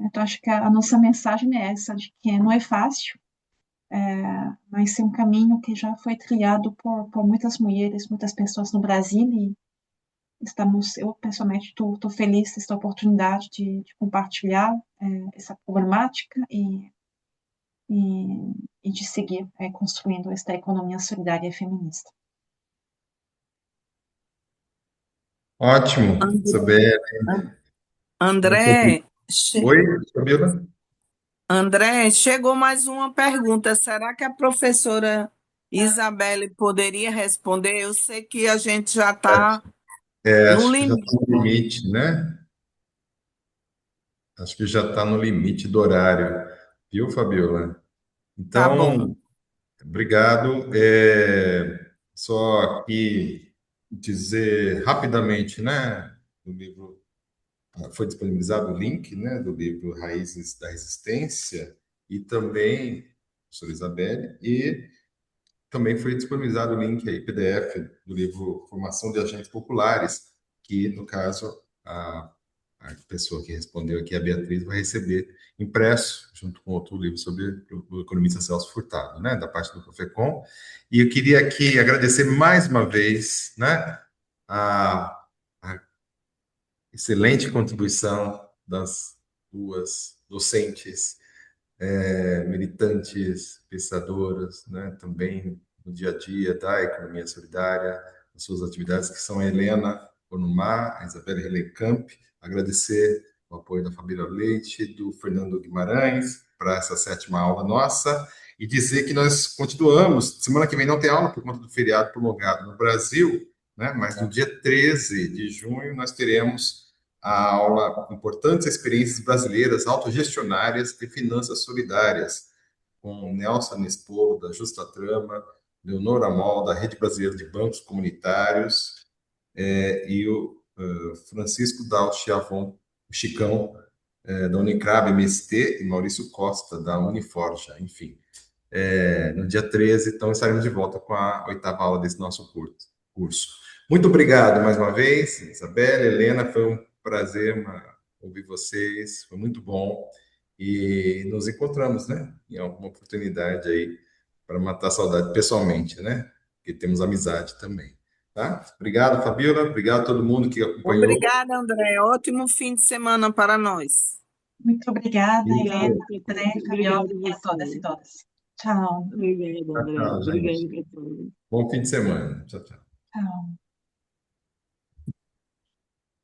Então, acho que a nossa mensagem é essa, de que não é fácil, mas é um caminho que já foi trilhado por muitas mulheres, muitas pessoas no Brasil, e eu pessoalmente estou feliz dessa oportunidade de compartilhar essa problemática e, e de seguir construindo esta economia solidária e feminista. Ótimo, Isabel. André, Oi, Fabiola? André, chegou mais uma pergunta. Será que a professora Isabelle poderia responder? Eu sei que a gente já está no Acho que já está limite. no limite, né? Acho que já está no limite do horário, viu, Fabiola? Tá bom. Então, obrigado. Só aqui dizer rapidamente, né? O livro foi disponibilizado o link, né, do livro Raízes da Resistência e também, professora Isabelle, e também foi disponibilizado o link aí, PDF, do livro Formação de Agentes Populares, que, no caso, a pessoa que respondeu aqui, a Beatriz, vai receber impresso, junto com outro livro sobre o economista Celso Furtado, né, da parte do Profecom. E eu queria aqui agradecer mais uma vez, né, a excelente contribuição das duas docentes, militantes, pensadoras, né, também no dia a dia da economia solidária, as suas atividades, que são a Helena Onumar, a Isabelle Relecamp, agradecer o apoio da Fabíola Leite, do Fernando Guimarães, para essa sétima aula nossa, e dizer que nós continuamos, semana que vem não tem aula por conta do feriado prolongado no Brasil, né, mas no dia 13 de junho nós teremos a aula Importantes Experiências Brasileiras Autogestionárias e Finanças Solidárias, com Nelson Nespolo, da Justa Trama, Leonora Mol, da Rede Brasileira de Bancos Comunitários, e o Francisco Dal Chiavon, o Chicão, da Unicrab MST, e Maurício Costa, da Uniforja, enfim. No dia 13, então estaremos de volta com a oitava aula desse nosso curso. Muito obrigado mais uma vez, Isabela, Helena, foi um prazer ouvir vocês, foi muito bom. E nos encontramos, né, em alguma oportunidade aí para matar a saudade pessoalmente, né? Porque temos amizade também, tá? Obrigado, Fabiola, obrigado a todo mundo que acompanhou. Obrigada, André. Ótimo fim de semana para nós. Muito obrigada, Helena, Obrigada, André, Fabiola obrigado e a todas e você. todas. Tchau. Obrigada, André. Tchau, Obrigada, gente. Catarina. Bom fim de semana. Tchau, tchau. Tchau.